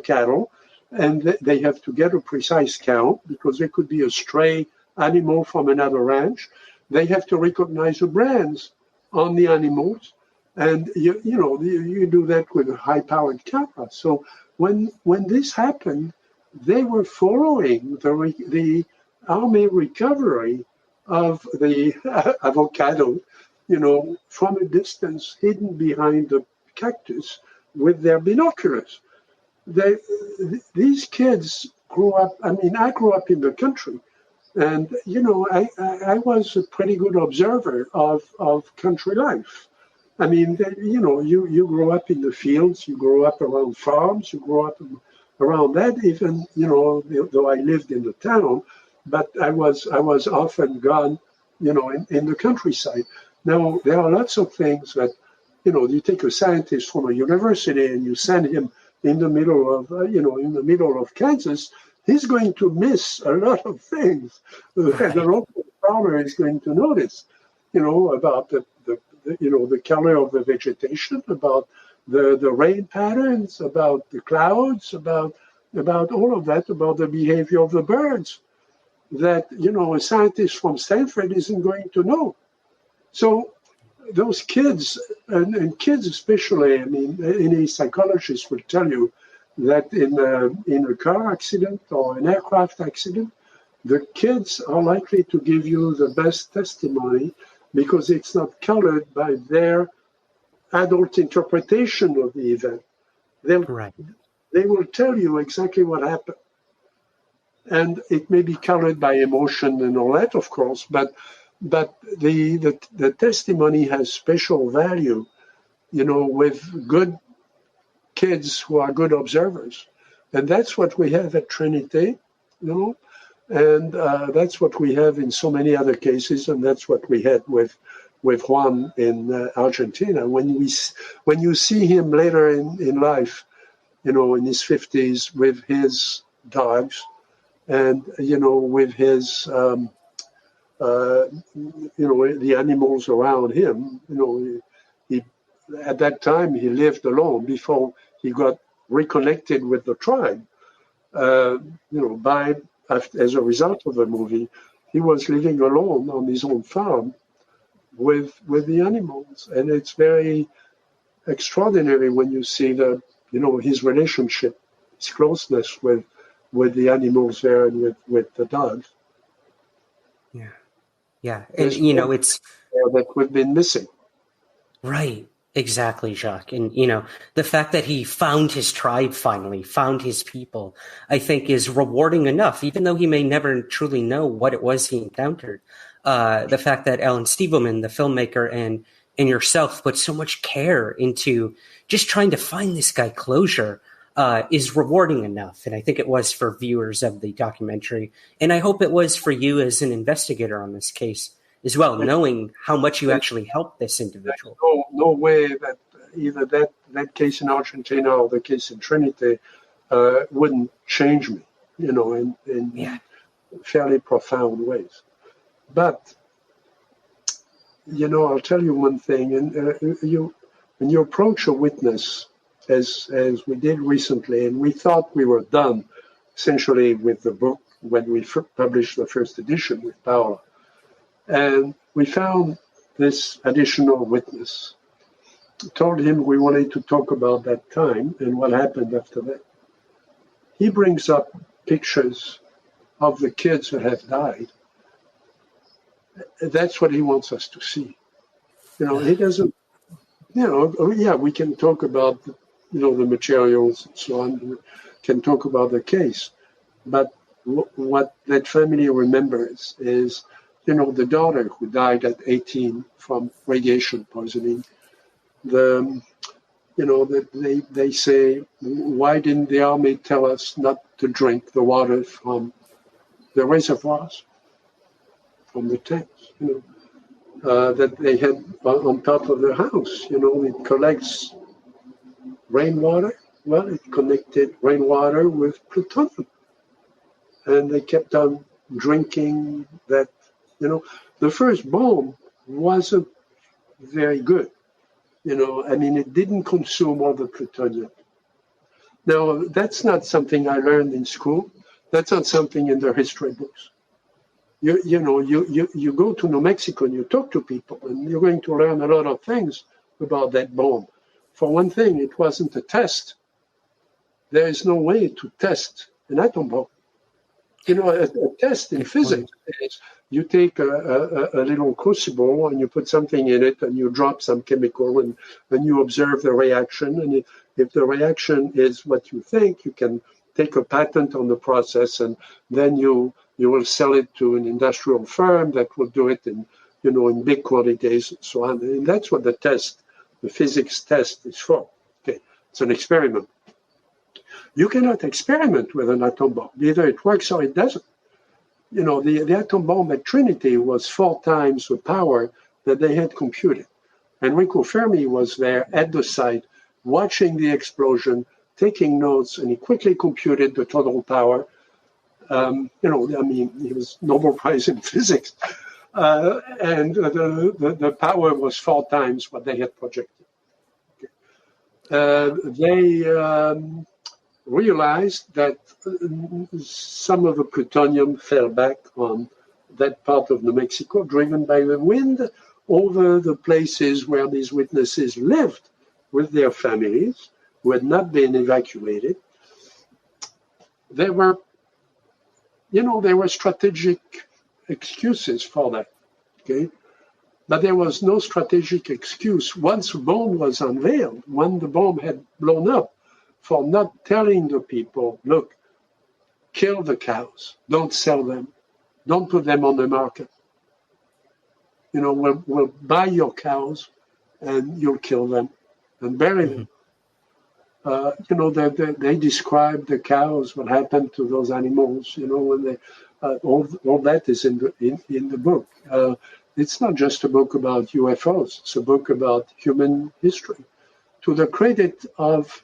cattle, and they have to get a precise count because there could be a stray animal from another ranch. They have to recognize the brands on the animals. And you do that with a high-powered camera. So when this happened, they were following the army recovery of the avocado, from a distance, hidden behind the cactus with their binoculars. These kids grew up. I mean, I grew up in the country, and I was a pretty good observer of country life. I mean, you grow up in the fields, you grow up around farms, you grow up around that. Even, though I lived in the town, but I was often gone, in the countryside. Now there are lots of things that, you take a scientist from a university and you send him in the middle of Kansas, he's going to miss a lot of things that the local farmer is going to notice, about the color of the vegetation, about the rain patterns, about the clouds, about all of that, about the behavior of the birds that, a scientist from Stanford isn't going to know. So those kids, and kids especially, I mean, any psychologist will tell you that in a car accident or an aircraft accident, the kids are likely to give you the best testimony because it's not colored by their adult interpretation of the event. They will tell you exactly what happened. And it may be colored by emotion and all that, of course, but the testimony has special value, with good kids who are good observers. And that's what we have at Trinity, and that's what we have in so many other cases, and that's what we had with Juan in Argentina. When you see him later in life, in his 50s with his dogs, and with his the animals around him, he at that time he lived alone before he got reconnected with the tribe. As a result of the movie, he was living alone on his own farm with the animals, and it's very extraordinary when you see his relationship, his closeness with the animals there and with the dogs. Yeah, and it's that we've been missing. Right. Exactly, Jacques. And, the fact that he found his tribe finally, found his people, I think is rewarding enough, even though he may never truly know what it was he encountered. The fact that Alan Stevelman, the filmmaker, and yourself put so much care into just trying to find this guy closure is rewarding enough. And I think it was for viewers of the documentary. And I hope it was for you as an investigator on this case as well, knowing how much you actually helped this individual. No way that either that case in Argentina or the case in Trinity wouldn't change me, in fairly profound ways. But, I'll tell you one thing, and when you approach a witness, as we did recently, and we thought we were done, essentially, with the book when we published the first edition with Paola. And we found this additional witness. Told him we wanted to talk about that time and what happened after that. He brings up pictures of the kids that have died. That's what he wants us to see. He doesn't, we can talk about, the materials and so on, we can talk about the case. But what that family remembers is, the daughter who died at 18 from radiation poisoning. They say, why didn't the army tell us not to drink the water from the reservoirs, from the tanks, that they had on top of the house? It collects rainwater. Well, it connected rainwater with plutonium. And they kept on drinking that. The first bomb wasn't very good. It didn't consume all the plutonium. Now, that's not something I learned in school. That's not something in the history books. You go to New Mexico and you talk to people, and you're going to learn a lot of things about that bomb. For one thing, it wasn't a test. There is no way to test an atom bomb. A test in physics is you take a little crucible and you put something in it and you drop some chemical and you observe the reaction. And if the reaction is what you think, you can take a patent on the process, and then you will sell it to an industrial firm that will do it in big quantities and so on. And that's what the physics test is for. Okay, it's an experiment. You cannot experiment with an atom bomb. Either it works or it doesn't. The atom bomb at Trinity was 4 times the power that they had computed. Enrico Fermi was there at the site, watching the explosion, taking notes, and he quickly computed the total power. He was Nobel Prize in physics. And the power was 4 times what they had projected. They realized that some of the plutonium fell back on that part of New Mexico, driven by the wind over the places where these witnesses lived with their families who had not been evacuated. There were strategic excuses for that, okay? But there was no strategic excuse once the bomb was unveiled, when the bomb had blown up, for not telling the people, look, kill the cows, don't sell them, don't put them on the market. We'll buy your cows and you'll kill them and bury them. They describe the cows, what happened to those animals, when they, all that is in the book. It's not just a book about UFOs, it's a book about human history. To the credit of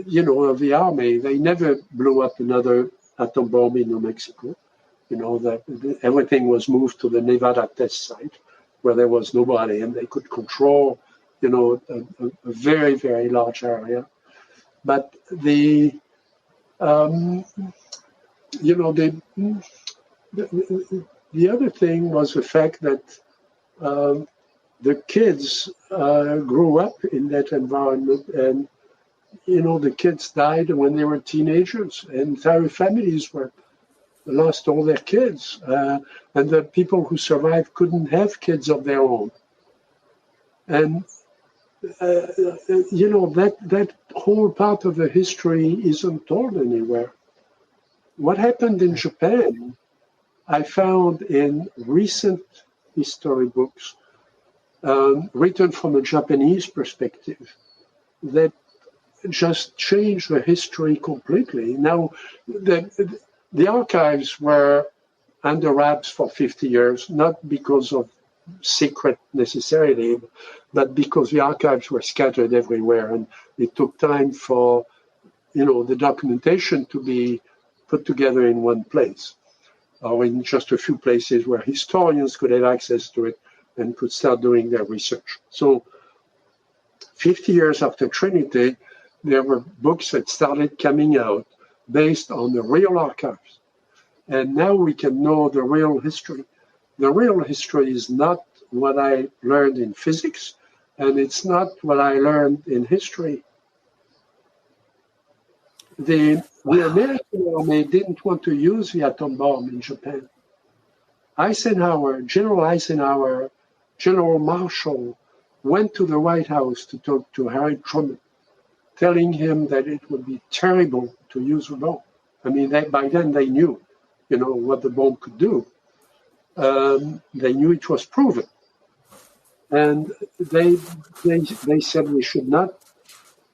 the army, they never blew up another atom bomb in New Mexico. That everything was moved to the Nevada test site where there was nobody and they could control, a very, very large area. But the other thing was the fact that the kids grew up in that environment, and the kids died when they were teenagers. Entire families lost all their kids, and the people who survived couldn't have kids of their own. And that whole part of the history isn't told anywhere. What happened in Japan, I found in recent history books written from a Japanese perspective that just changed the history completely. Now, the archives were under wraps for 50 years, not because of secret necessarily, but because the archives were scattered everywhere, and it took time for the documentation to be put together in one place, or in just a few places where historians could have access to it and could start doing their research. So 50 years after Trinity, there were books that started coming out based on the real archives. And now we can know the real history. The real history is not what I learned in physics, and it's not what I learned in history. The American army didn't want to use the atom bomb in Japan. General Eisenhower, General Marshall went to the White House to talk to Harry Truman, telling him that it would be terrible to use a bomb. I mean, by then they knew, what the bomb could do. They knew it was proven. And they said we should not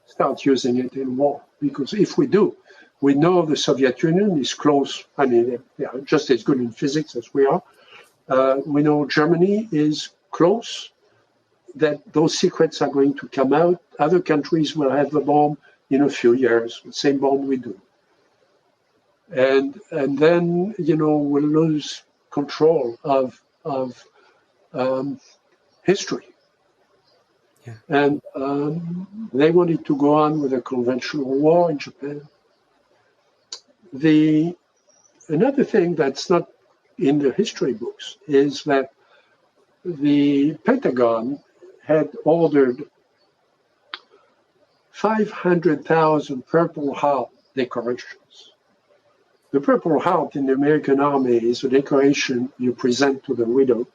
start using it in war, because if we do, we know the Soviet Union is close. I mean, they are just as good in physics as we are. We know Germany is close, that those secrets are going to come out. Other countries will have the bomb in a few years, the same bomb we do. And then, we'll lose control of history. Yeah. And they wanted to go on with a conventional war in Japan. Another thing that's not in the history books is that the Pentagon had ordered 500,000 Purple Heart decorations. The Purple Heart in the American Army is a decoration you present to the widow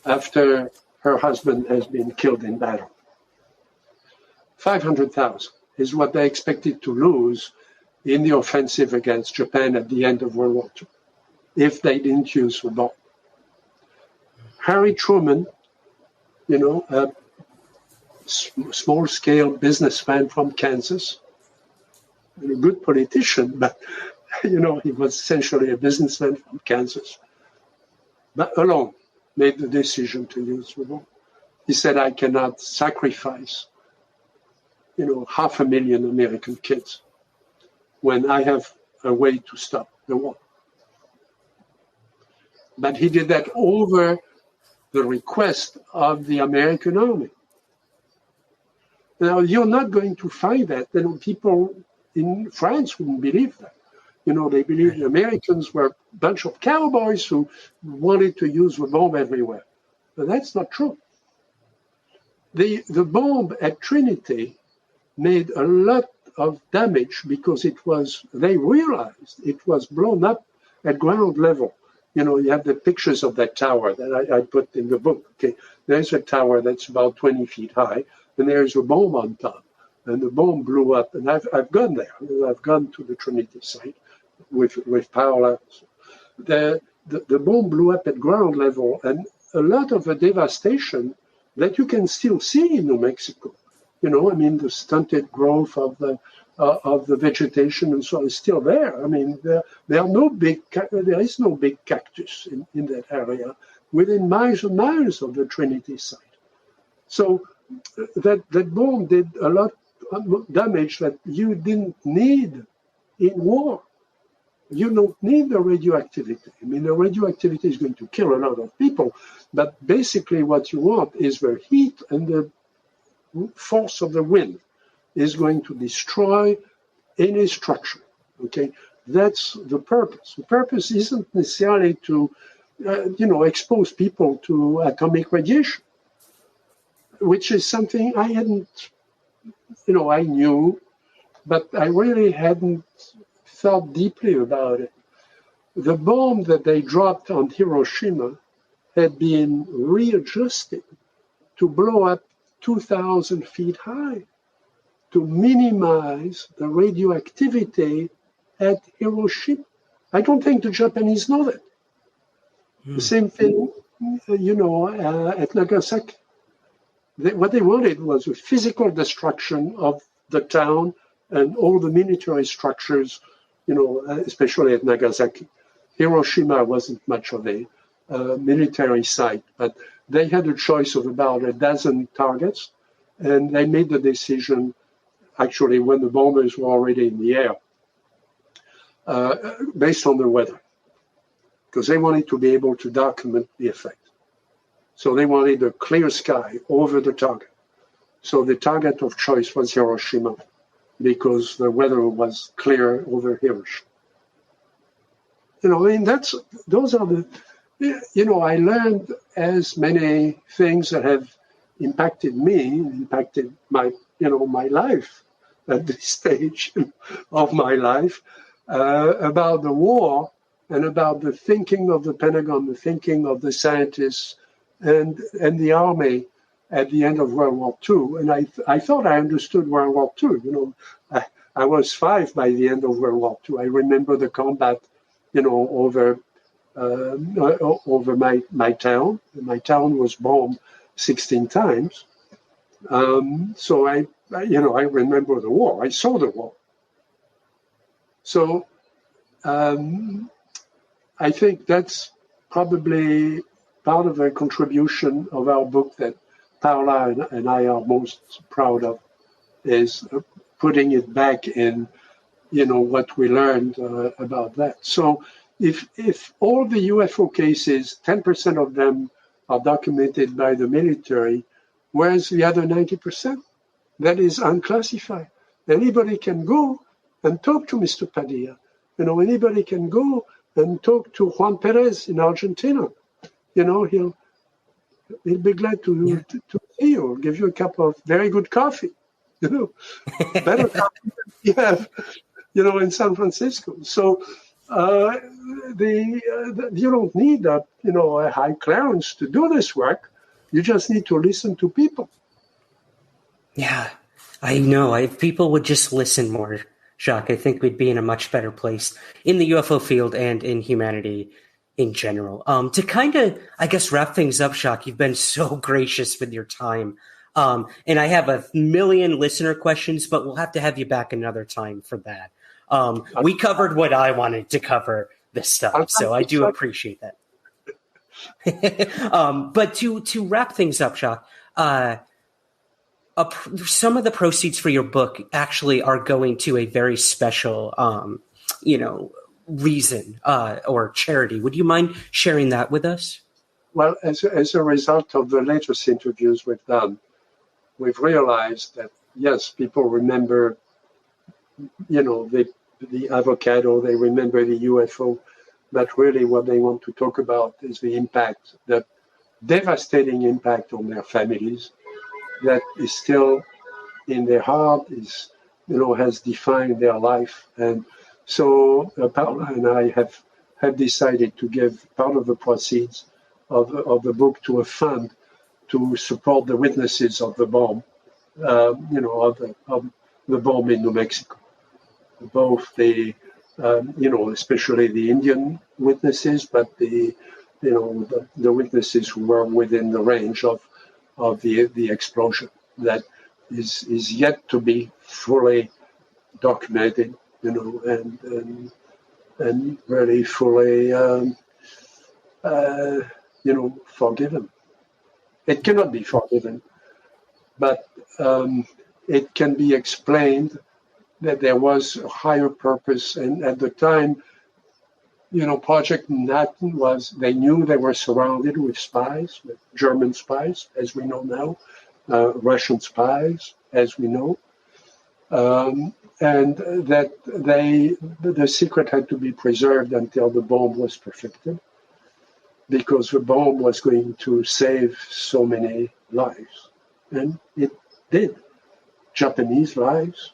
after her husband has been killed in battle. 500,000 is what they expected to lose in the offensive against Japan at the end of World War II, if they didn't use the bomb. Harry Truman, a small-scale businessman from Kansas, a good politician, but, he was essentially a businessman from Kansas, but alone made the decision to use the bomb. He said, I cannot sacrifice, 500,000 American kids when I have a way to stop the war. But he did that over the request of the American army. Now, you're not going to find that. People in France wouldn't believe that. They believe the Americans were a bunch of cowboys who wanted to use the bomb everywhere. But that's not true. The bomb at Trinity made a lot of damage because they realized it was blown up at ground level. You have the pictures of that tower that I put in the book. Okay, there's a tower that's about 20 feet high, and there's a bomb on top. And the bomb blew up, and I've gone there. I've gone to the Trinity site with Paola. The bomb blew up at ground level, and a lot of the devastation that you can still see in New Mexico. The stunted growth of the vegetation and so on is still there. There is no big cactus in that area within miles and miles of the Trinity site. So that bomb did a lot of damage that you didn't need in war. You don't need the radioactivity. The radioactivity is going to kill a lot of people, but basically what you want is the heat and the force of the wind is going to destroy any structure. Okay, that's the purpose. The purpose isn't necessarily to, expose people to atomic radiation, which is something I hadn't, I knew, but I really hadn't thought deeply about it. The bomb that they dropped on Hiroshima had been readjusted to blow up 2,000 feet high to minimize the radioactivity at Hiroshima. I don't think the Japanese know that. The same thing, at Nagasaki. What they wanted was a physical destruction of the town and all the military structures, especially at Nagasaki. Hiroshima wasn't much of a military site, but they had a choice of about a dozen targets, and they made the decision, actually, when the bombers were already in the air, based on the weather, because they wanted to be able to document the effect. So they wanted a clear sky over the target. So the target of choice was Hiroshima, because the weather was clear over Hiroshima. Those are the, I learned as many things that have impacted me, impacted my life at this stage of my life, about the war and about the thinking of the Pentagon, the thinking of the scientists and the army at the end of World War II. And I thought I understood World War II. I was 5 by the end of World War II. I remember the combat, over my town. My town was bombed 16 times. So I remember the war. I saw the war. So I think that's probably part of the contribution of our book that Paula and I are most proud of, is putting it back in, what we learned about that. So if all the UFO cases, 10% of them are documented by the military, whereas the other 90%, that is unclassified. Anybody can go and talk to Mr. Padilla. Anybody can go and talk to Juan Perez in Argentina. He'll be glad to see you, give you a cup of very good coffee. Better coffee than you have, in San Francisco. So you don't need a high clearance to do this work. You just need to listen to people. Yeah, I know. If people would just listen more, Jacques, I think we'd be in a much better place in the UFO field and in humanity in general. To kind of, I guess, wrap things up, Jacques, you've been so gracious with your time. And I have a million listener questions, but we'll have to have you back another time for that. We covered what I wanted to cover this time, so I do appreciate that. But to wrap things up, Jacques, some of the proceeds for your book actually are going to a very special, reason or charity. Would you mind sharing that with us? Well, as a result of the latest interviews we've done, we've realized that, yes, people remember, the avocado, they remember the UFO, but really what they want to talk about is the impact, the devastating impact on their families that is still in their heart, has defined their life. And so Paula and I have decided to give part of the proceeds of the book to a fund to support the witnesses of the bomb, of the bomb in New Mexico. Both the, especially the Indian witnesses, but the witnesses who were within the range of the explosion that is yet to be fully documented, and really fully, forgiven. It cannot be forgiven, but it can be explained that there was a higher purpose. And at the time, Project Manhattan they knew they were surrounded with spies, with German spies, as we know now, Russian spies, as we know, and that the secret had to be preserved until the bomb was perfected, because the bomb was going to save so many lives. And it did. Japanese lives,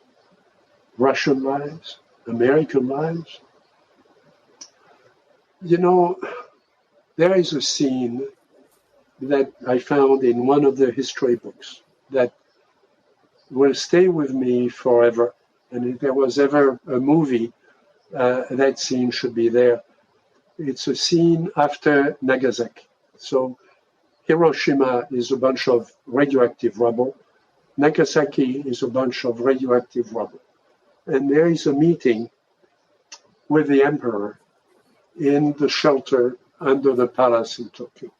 Russian lives, American lives. There is a scene that I found in one of the history books that will stay with me forever. And if there was ever a movie, that scene should be there. It's a scene after Nagasaki. So Hiroshima is a bunch of radioactive rubble. Nagasaki is a bunch of radioactive rubble. And there is a meeting with the emperor in the shelter under the palace in Tokyo.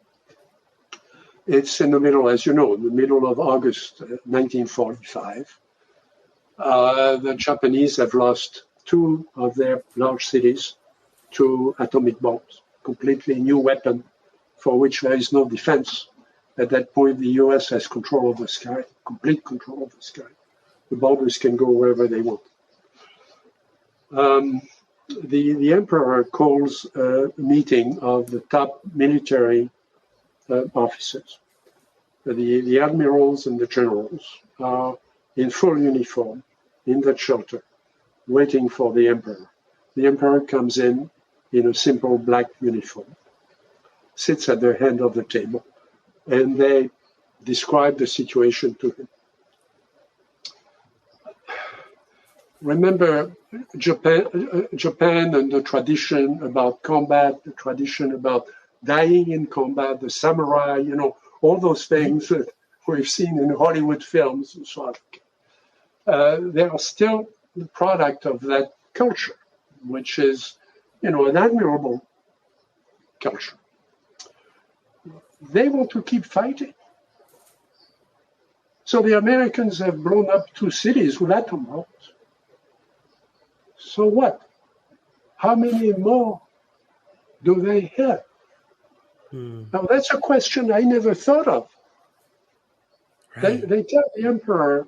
It's in the middle, as you know, in the middle of August 1945. The Japanese have lost 2 of their large cities to atomic bombs, completely new weapon for which there is no defense. At that point, the US has control of the sky, complete control of the sky. The bombers can go wherever they want. The emperor calls a meeting of the top military officers. The admirals and the generals are in full uniform in that shelter, waiting for the emperor. The emperor comes in a simple black uniform, sits at the head of the table, and they describe the situation to him. Remember Japan and the tradition about combat, the tradition about dying in combat, the samurai, all those things that we've seen in Hollywood films and so on. They are still the product of that culture, which is, an admirable culture. They want to keep fighting. So the Americans have blown up 2 cities with atom bombs. So what? How many more do they have? Now, that's a question I never thought of. Right. They tell the emperor,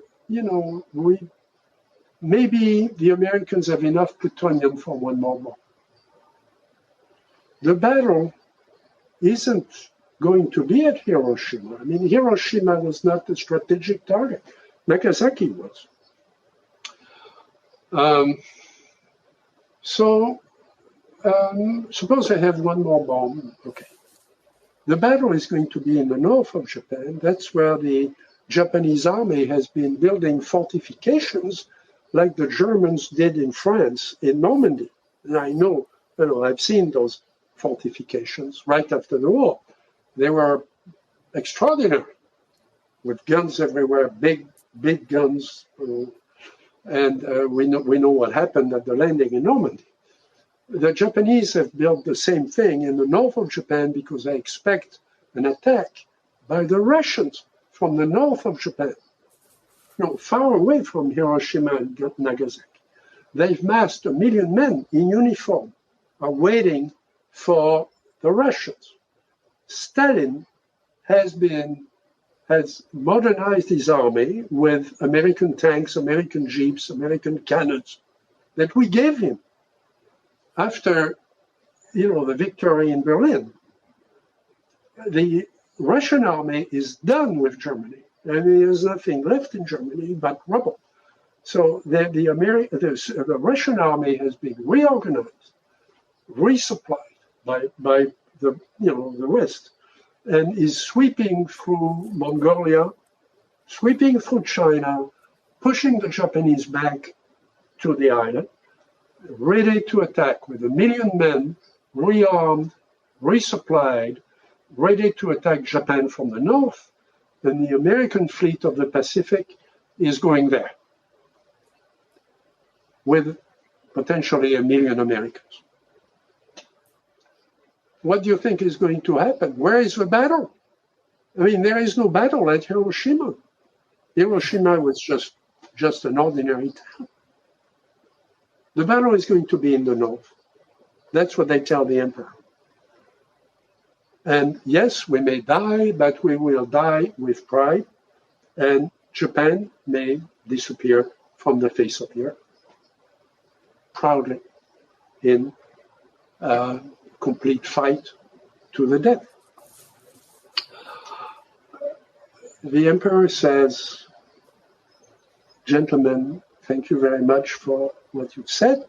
maybe the Americans have enough plutonium for 1 more bomb. The battle isn't going to be at Hiroshima. I mean, Hiroshima was not the strategic target. Nagasaki was. Suppose I have 1 more bomb. Okay. The battle is going to be in the north of Japan. That's where the Japanese army has been building fortifications like the Germans did in France, in Normandy. And I know, I've seen those fortifications right after the war. They were extraordinary, with guns everywhere, big guns. And we know what happened at the landing in Normandy. The Japanese have built the same thing in the north of Japan because they expect an attack by the Russians from the north of Japan, far away from Hiroshima and Nagasaki. They've massed 1 million men in uniform, are waiting for the Russians. Stalin has modernized his army with American tanks, American jeeps, American cannons that we gave him after, the victory in Berlin. The Russian army is done with Germany, and there's nothing left in Germany but rubble. So the Russian army has been reorganized, resupplied by the West, and is sweeping through Mongolia, sweeping through China, pushing the Japanese back to the island, ready to attack with 1 million men, rearmed, resupplied, ready to attack Japan from the north, and the American fleet of the Pacific is going there with potentially 1 million Americans. What do you think is going to happen? Where is the battle? I mean, there is no battle at Hiroshima. Hiroshima was just an ordinary town. The battle is going to be in the north. That's what they tell the emperor. And yes, we may die, but we will die with pride, and Japan may disappear from the face of the earth proudly in complete fight to the death. The emperor says, "Gentlemen, thank you very much for what you've said.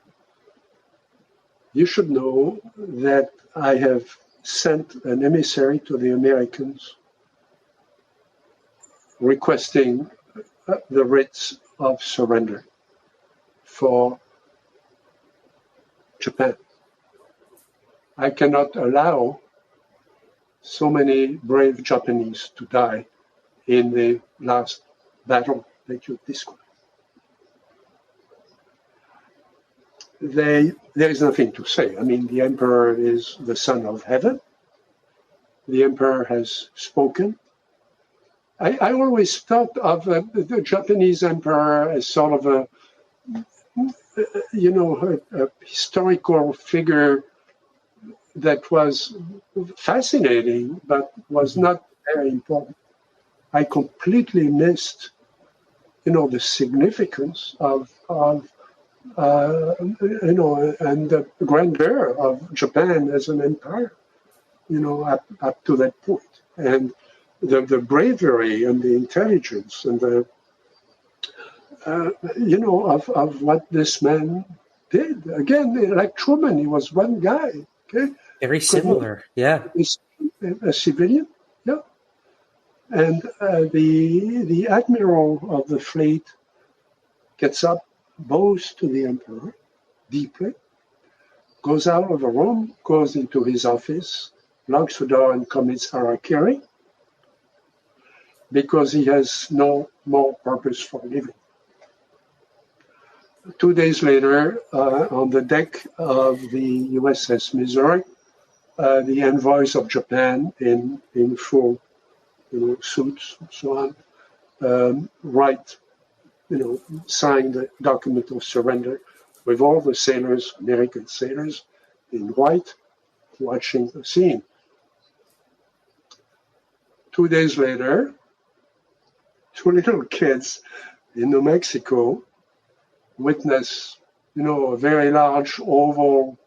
You should know that I have sent an emissary to the Americans requesting the writs of surrender for Japan. I cannot allow so many brave Japanese to die in the last battle that you described. There is nothing to say. I mean, the emperor is the son of heaven. The emperor has spoken. I always thought of the Japanese emperor as sort of a historical figure that was fascinating, but was not very important. I completely missed, the significance of and the grandeur of Japan as an empire, up to that point. And the bravery and the intelligence and the, of what this man did. Again, like Truman, he was one guy. Okay? Very similar, yeah. A civilian, yeah. And the admiral of the fleet gets up, bows to the emperor deeply, goes out of the room, goes into his office, locks the door and commits harakiri because he has no more purpose for living. 2 days later, on the deck of the USS Missouri, the envoys of Japan in full suits and so on, sign the document of surrender with all the sailors, American sailors, in white, watching the scene. 2 days later, 2 little kids in New Mexico witness, a very large oval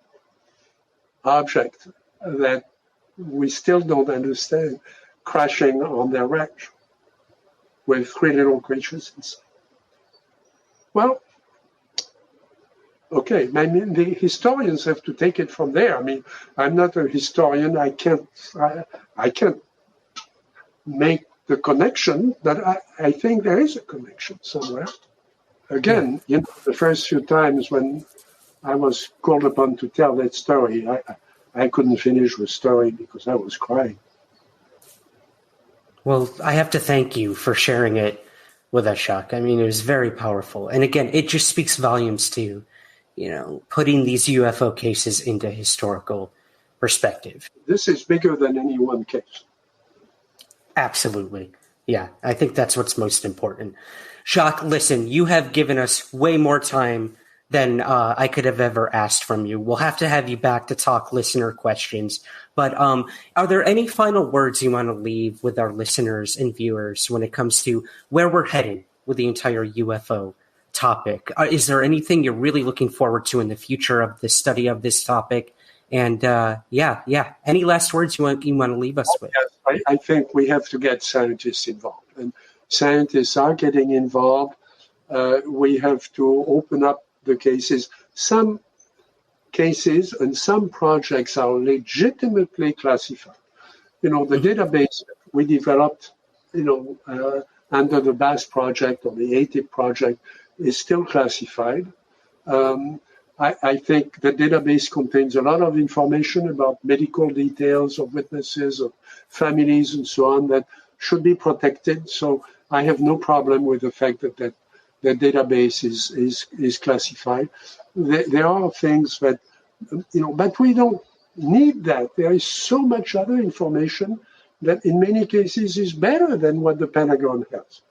object that we still don't understand crashing on their wreck with 3 little creatures inside. Well, okay, I mean, the historians have to take it from there. I mean, I'm not a historian. I can't make the connection, but I think there is a connection somewhere. Again, the first few times when I was called upon to tell that story, I couldn't finish the story because I was crying. Well, I have to thank you for sharing it with us, Jacques. I mean, it was very powerful. And again, it just speaks volumes to, putting these UFO cases into historical perspective. This is bigger than any one case. Absolutely. Yeah, I think that's what's most important. Jacques, listen, you have given us way more time than I could have ever asked from you. We'll have to have you back to talk listener questions. But are there any final words you want to leave with our listeners and viewers when it comes to where we're heading with the entire UFO topic? Is there anything you're really looking forward to in the future of the study of this topic? And any last words you want to leave us with? Yes, I think we have to get scientists involved. And scientists are getting involved. We have to open up the cases. Some cases and some projects are legitimately classified. The database we developed, under the BASS project or the AATIP project is still classified. I think the database contains a lot of information about medical details of witnesses, of families, and so on that should be protected. So I have no problem with the fact that the database is classified. There are things that, but we don't need that. There is so much other information that in many cases is better than what the Pentagon has.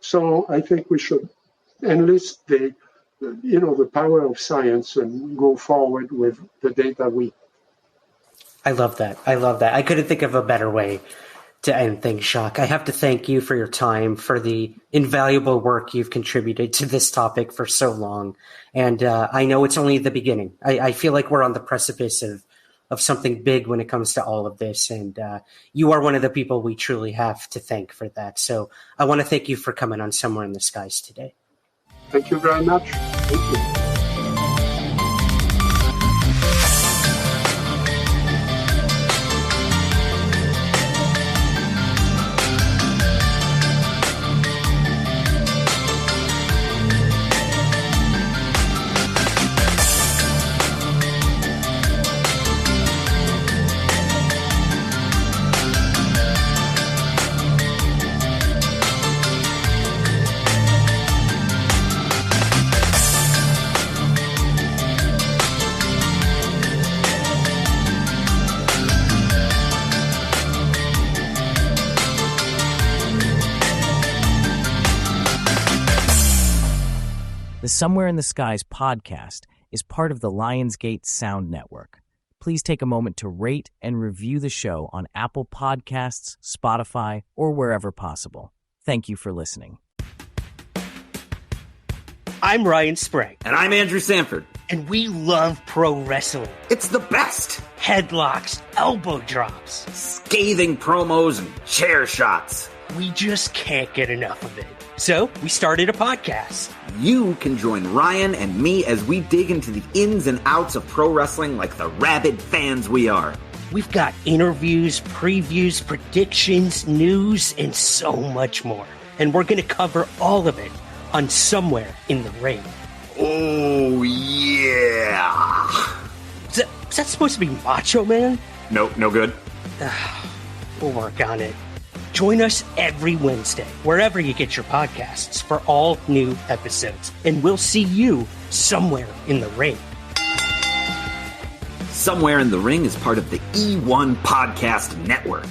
So I think we should enlist the power of science and go forward with the data we have. I love that. I couldn't think of a better way to end things, Jacques. I have to thank you for your time, for the invaluable work you've contributed to this topic for so long. And I know it's only the beginning. I feel like we're on the precipice of something big when it comes to all of this. And you are one of the people we truly have to thank for that. So I want to thank you for coming on Somewhere in the Skies today. Thank you very much. Thank you. The Somewhere in the Skies podcast is part of the Lionsgate Sound Network. Please take a moment to rate and review the show on Apple Podcasts, Spotify, or wherever possible. Thank you for listening. I'm Ryan Sprague. And I'm Andrew Sanford. And we love pro wrestling. It's the best. Headlocks, elbow drops, scathing promos, and chair shots. We just can't get enough of it. So we started a podcast. You can join Ryan and me as we dig into the ins and outs of pro wrestling like the rabid fans we are. We've got interviews, previews, predictions, news, and so much more. And we're going to cover all of it on Somewhere in the Ring. Oh, yeah. Is that supposed to be Macho Man? Nope, no good. We'll work on it. Join us every Wednesday, wherever you get your podcasts, for all new episodes. And we'll see you somewhere in the ring. Somewhere in the Ring is part of the E1 Podcast Network.